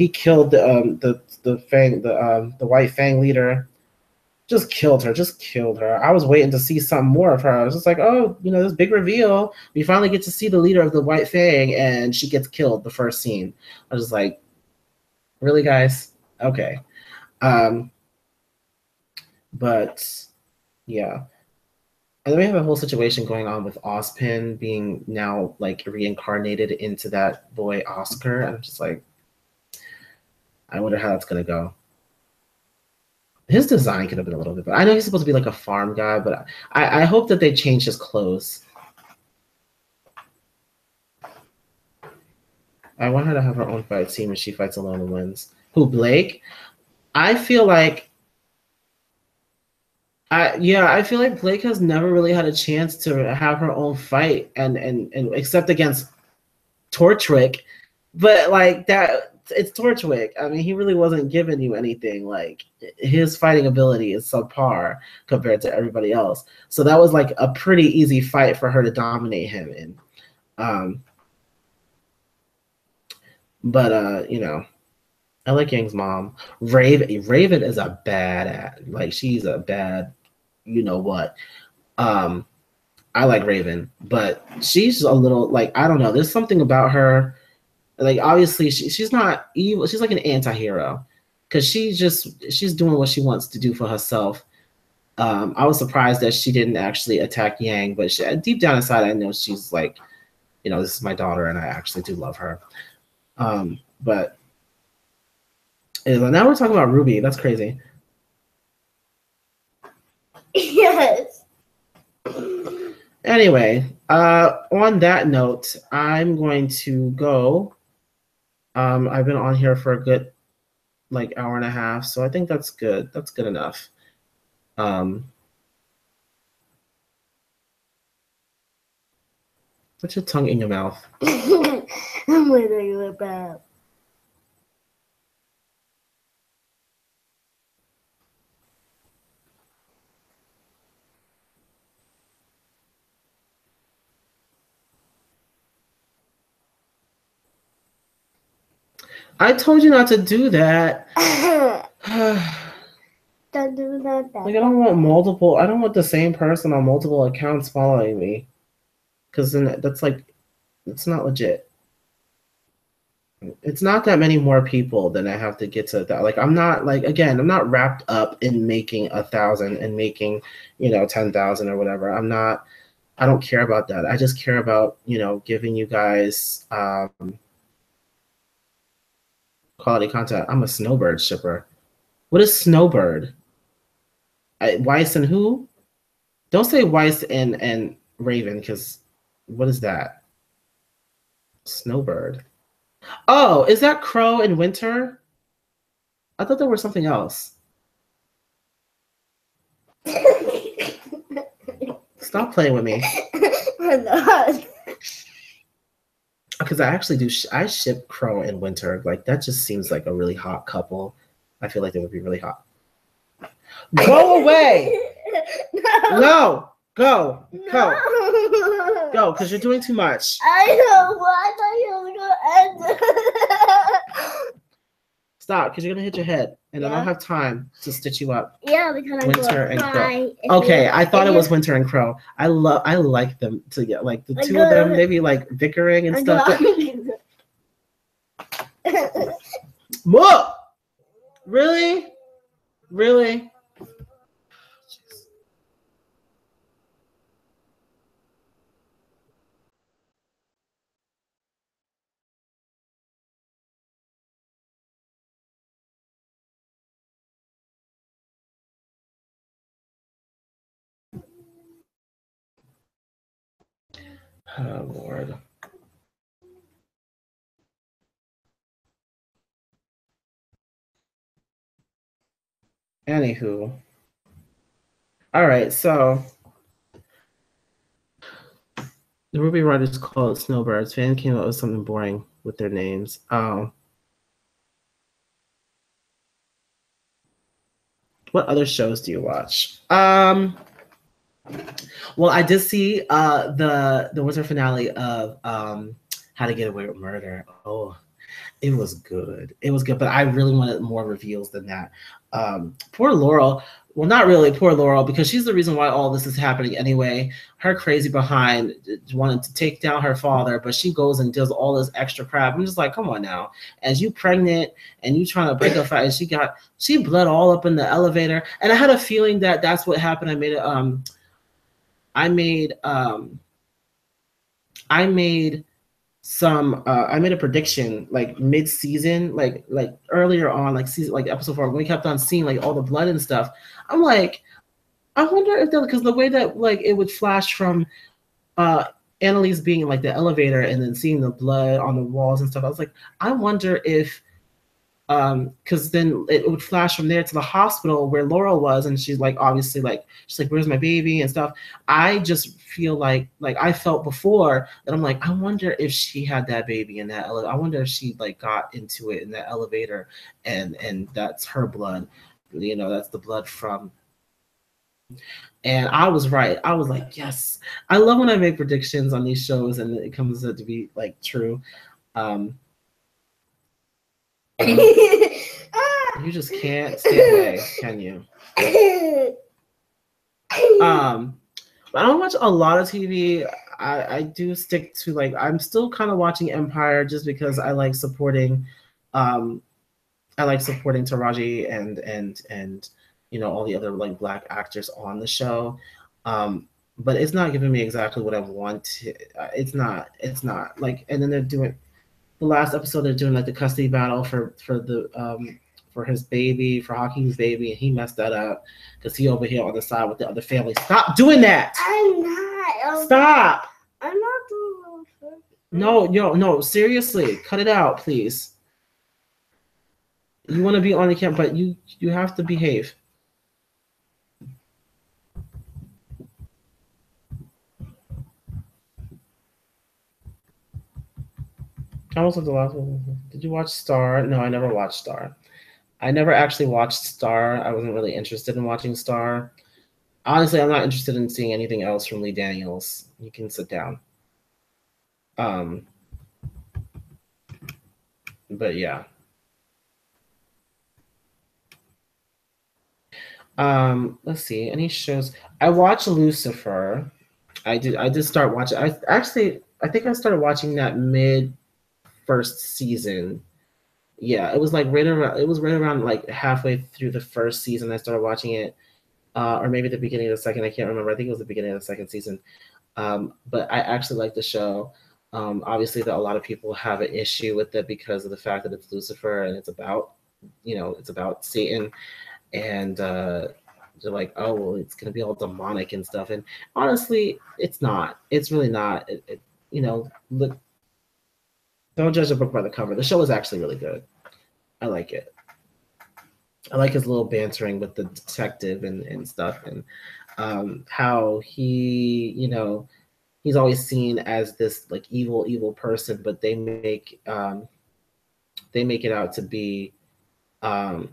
A: killed the white Fang leader. Just killed her. I was waiting to see some more of her. I was just like, oh, this big reveal. We finally get to see the leader of the white Fang, and she gets killed the first scene. I was just like, really, guys? Okay. But yeah. And then we have a whole situation going on with Ozpin being now like reincarnated into that boy Oscar. I'm just like, I wonder how that's gonna go. His design could have been a little bit better. I know he's supposed to be like a farm guy, but I hope that they change his clothes. I want her to have her own fight scene when she fights alone and wins. Who, Blake? I feel like Blake has never really had a chance to have her own fight and except against Torchwick. But like that, it's Torchwick. I mean, he really wasn't giving you anything. Like his fighting ability is subpar compared to everybody else. So that was like a pretty easy fight for her to dominate him in. But I like Yang's mom. Raven is a bad, like she's a bad, what. I like Raven, but she's a little like, I don't know. There's something about her. Like obviously she's not evil. She's like an anti-hero because she's doing what she wants to do for herself. I was surprised that she didn't actually attack Yang, but deep down inside, I know she's like, this is my daughter and I actually do love her. But now we're talking about RWBY. That's crazy.
B: Yes.
A: Anyway, on that note, I'm going to go. I've been on here for a good like hour and a half, so I think that's good. That's good enough. Put your tongue in your mouth.
B: What are you about?
A: I told you not to do that.
B: Don't do that.
A: Like I don't want the same person on multiple accounts following me. Because then that's like, it's not legit. It's not that many more people than I have to get to that. Like, I'm not like, again, I'm not wrapped up in making 1,000 and making, 10,000 or whatever. I don't care about that. I just care about, giving you guys quality content. I'm a Snowbird shipper. What is Snowbird? Weiss and who? Don't say Weiss and Raven, because what is that? Snowbird. Oh, is that Crow and Winter? I thought there was something else. Stop playing with me.
B: I'm not.
A: Because I actually do. I ship Crow and Winter. Like, that just seems like a really hot couple. I feel like they would be really hot. Go away! No! Go! Go! Go, because you're doing too much.
B: I know why I thought you were gonna end.
A: Stop, because you're gonna hit your head, and I
B: Yeah.
A: don't have time to stitch you up.
B: Yeah, because I'm
A: Winter
B: gonna
A: and
B: cry.
A: Crow. Okay, I thought it was Winter and Crow. I like them to get like the two of them, maybe like bickering and stuff. More. Really? Really? Oh, Lord. Anywho. All right, so the RWBY writers call it Snowbirds. Fan came up with something boring with their names. What other shows do you watch? Well, I did see the winter finale of How to Get Away with Murder. Oh, it was good. It was good, but I really wanted more reveals than that. Poor Laurel. Well, not really poor Laurel, because she's the reason why all this is happening anyway. Her crazy behind wanted to take down her father, but she goes and does all this extra crap. I'm just like, come on now. As you pregnant and you trying to break up fight, and she bled all up in the elevator. And I had a feeling that that's what happened. I made I made a prediction like mid-season, like earlier on, like season, like episode 4, when we kept on seeing like all the blood and stuff. I'm like, I wonder if that, because the way that like it would flash from Annalise being in like the elevator and then seeing the blood on the walls and stuff, I was like, I wonder if because then it would flash from there to the hospital where Laurel was, and she's like, obviously, like, she's like, where's my baby and stuff. I just feel like I felt before that I'm like, I wonder if she had that baby in that elevator. I wonder if she like got into it in that elevator, and that's her blood. That's the blood from. And I was right. I was like, yes. I love when I make predictions on these shows and it comes out to be like true. You just can't stay away, can you? I don't watch a lot of TV. I do stick to like, I'm still kind of watching Empire just because I like supporting Taraji and all the other like Black actors on the show. But it's not giving me exactly what I want. It's not like, and then they're doing the last episode, they're doing like the custody battle for his baby, for Hakeem's baby, and he messed that up because he over here on the side with the other family. Stop doing that.
B: I'm not.
A: Stop.
B: I'm not doing that.
A: No, seriously, cut it out, please. You want to be on the camera, but you have to behave. I was the last one. Did you watch Star? No, I never watched Star. I never actually watched Star. I wasn't really interested in watching Star. Honestly, I'm not interested in seeing anything else from Lee Daniels. You can sit down. But yeah. Let's see. Any shows? I watched Lucifer. I did start watching. I think I started watching that mid first season. Yeah, it was like right around. It was right around like halfway through the first season. I started watching it, or maybe the beginning of the second. I can't remember. I think it was the beginning of the second season. But I actually like the show. Obviously, that a lot of people have an issue with it because of the fact that it's Lucifer and it's about, it's about Satan, and they're like, oh well, it's gonna be all demonic and stuff. And honestly, it's not. It's really not. Look, don't judge a book by the cover. The show is actually really good. I like it. I like his little bantering with the detective and stuff, and how he, he's always seen as this like evil person, but they make it out to be, um,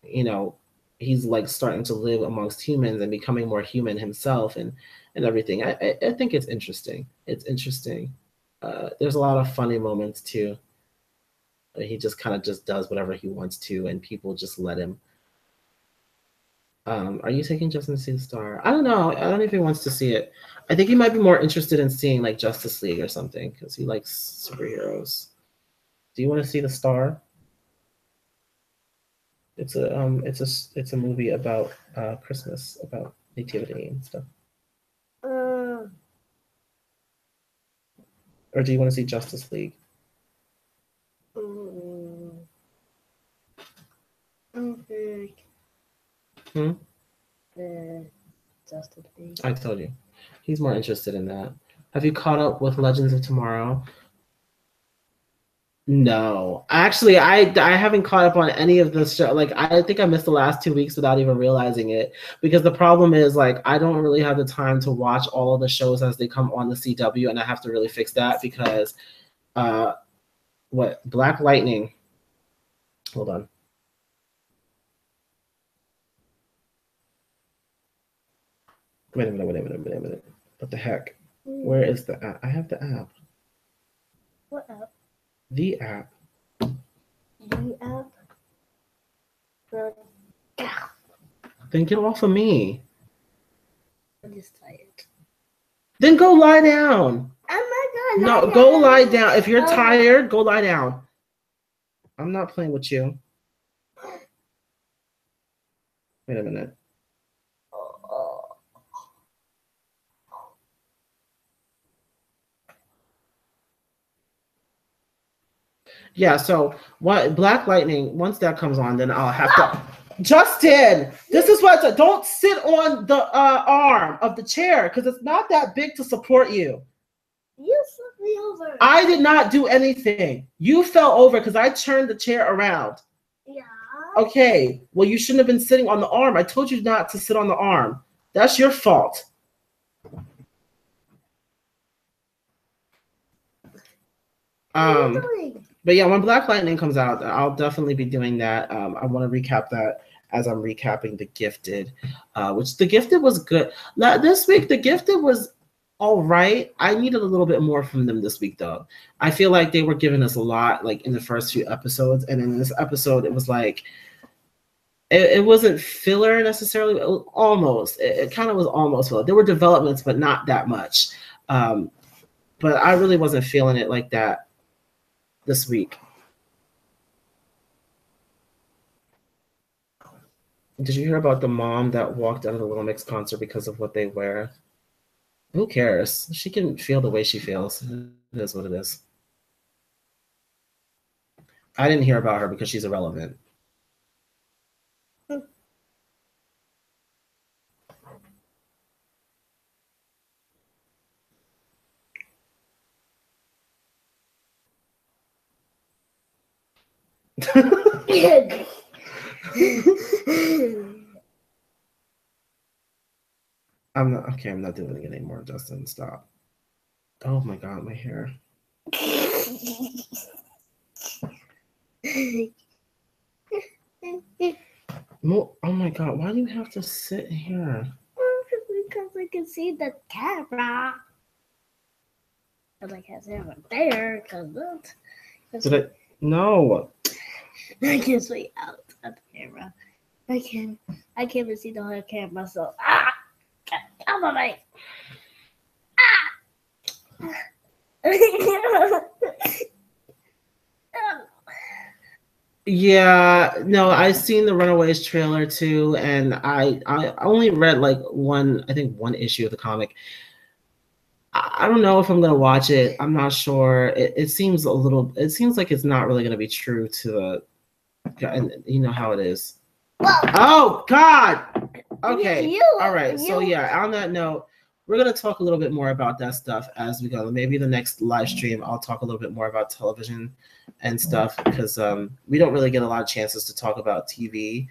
A: you know, he's like starting to live amongst humans and becoming more human himself, and everything. I think it's interesting. It's interesting. There's a lot of funny moments too. He just kind of just does whatever he wants to, and people just let him. Are you taking Justin to see the Star? I don't know. I don't know if he wants to see it. I think he might be more interested in seeing like Justice League or something because he likes superheroes. Do you want to see the Star? It's a movie about Christmas, about nativity and stuff. Or do you want to see Justice League?
B: Justice League.
A: I told you. He's more interested in that. Have you caught up with Legends of Tomorrow? No, actually, I haven't caught up on any of this show. Like, I think I missed the last 2 weeks without even realizing it. Because the problem is, like, I don't really have the time to watch all of the shows as they come on the CW, and I have to really fix that because, Black Lightning. Hold on. Wait a minute. What the heck? Where is the app? I have the app.
B: What app?
A: The app.
B: The app?
A: Then get off of me.
B: I'm just tired.
A: Then go lie down.
B: I'm not gonna
A: No, go lie down. If you're tired, go lie down. I'm not playing with you. Wait a minute. Yeah, so what Black Lightning, once that comes on, then I'll have to Justin, this is what don't sit on the arm of the chair because it's not that big to support you.
B: You flipped me over.
A: I did not do anything. You fell over because I turned the chair around.
B: Yeah.
A: Okay. Well, you shouldn't have been sitting on the arm. I told you not to sit on the arm. That's your fault.
B: What are you doing?
A: But yeah, when Black Lightning comes out, I'll definitely be doing that. I want to recap that as I'm recapping The Gifted, which The Gifted was good. This week, The Gifted was all right. I needed a little bit more from them this week, though. I feel like they were giving us a lot, like in the first few episodes, and in this episode, it was like it wasn't filler necessarily. But it was almost. It kind of was almost filler. There were developments, but not that much. But I really wasn't feeling it like that this week. Did you hear about the mom that walked out of the Little Mix concert because of what they wear? Who cares? She can feel the way she feels. It is what it is. I didn't hear about her because she's irrelevant. I'm not doing it anymore, Justin. Stop. Oh my god, my hair. Oh my god, why do you have to sit here?
B: Because I can see the camera. But I can't see it right there because
A: No.
B: I can't see out of the camera. I can't even see the whole camera, so come on, mate.
A: Yeah, no, I've seen the Runaways trailer too, and I only read like I think one issue of the comic. I don't know if I'm gonna watch it. I'm not sure. It seems a little. It seems like it's not really gonna be true to the. And you know how it is.
B: Well,
A: Oh God. Okay.
B: you,
A: All right.
B: you,
A: So yeah, on that note, we're gonna talk a little bit more about that stuff as we go. Maybe the next live stream, I'll talk a little bit more about television and stuff because we don't really get a lot of chances to talk about TV.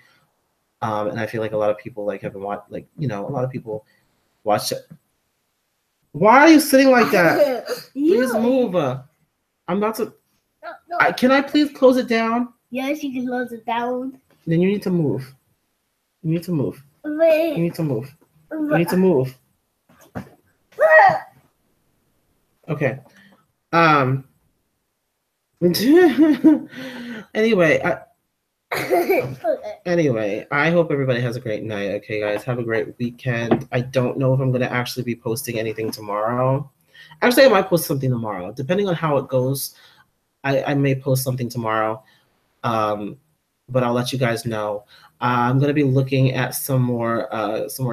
A: And I feel like a lot of people like haven't watched, like a lot of people watch it. Why are you sitting like that? Please move. I'm about to.
B: No.
A: Can I please close it down?
B: Yes, you can close it down.
A: Then you need to move. You need to move.
B: Wait.
A: You need to move. You need to move. Okay. Anyway, I hope everybody has a great night. Okay, guys, have a great weekend. I don't know if I'm gonna actually be posting anything tomorrow. Actually, I might post something tomorrow, depending on how it goes. I may post something tomorrow, but I'll let you guys know. I'm gonna be looking at some more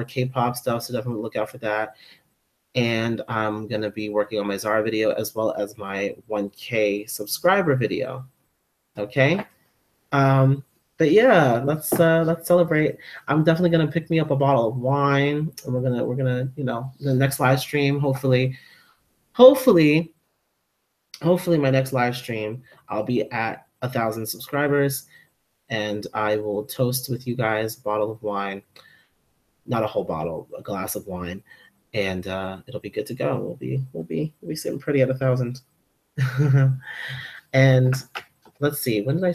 A: K-pop stuff, so definitely look out for that. And I'm gonna be working on my Zara video as well as my 1K subscriber video. Okay. But yeah, let's celebrate. I'm definitely gonna pick me up a bottle of wine, and we're gonna the next live stream. Hopefully my next live stream I'll be at 1,000 subscribers, and I will toast with you guys a bottle of wine, not a whole bottle, a glass of wine, and it'll be good to go. We'll be sitting pretty at 1,000. And let's see, when did I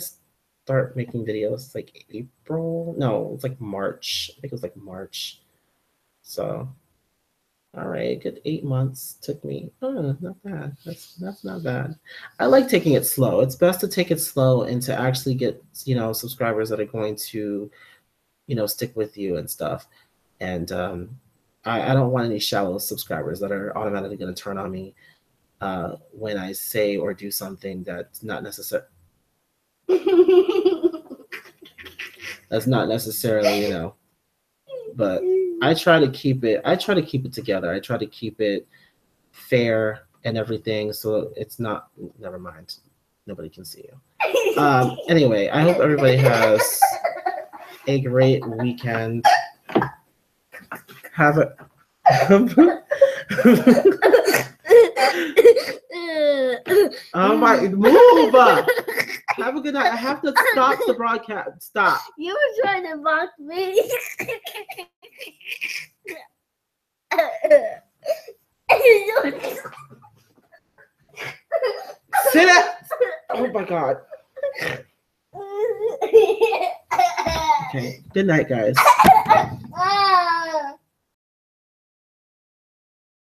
A: start making videos? It's like April? No, it's like March. I think it was like March. So, all right, good 8 months took me. Oh, not bad. That's not bad. I like taking it slow. It's best to take it slow and to actually get subscribers that are going to stick with you and stuff. And I don't want any shallow subscribers that are automatically going to turn on me when I say or do something that's not necessary. That's not necessarily, but I try to keep it together. I try to keep it fair and everything, so it's not. Never mind, nobody can see you. Anyway, I hope everybody has a great weekend. Have a. Oh my, move! Have a good night. I have to stop the broadcast. Stop.
B: You were trying to mock me.
A: Sit up. Oh my God. Okay. Good night, guys.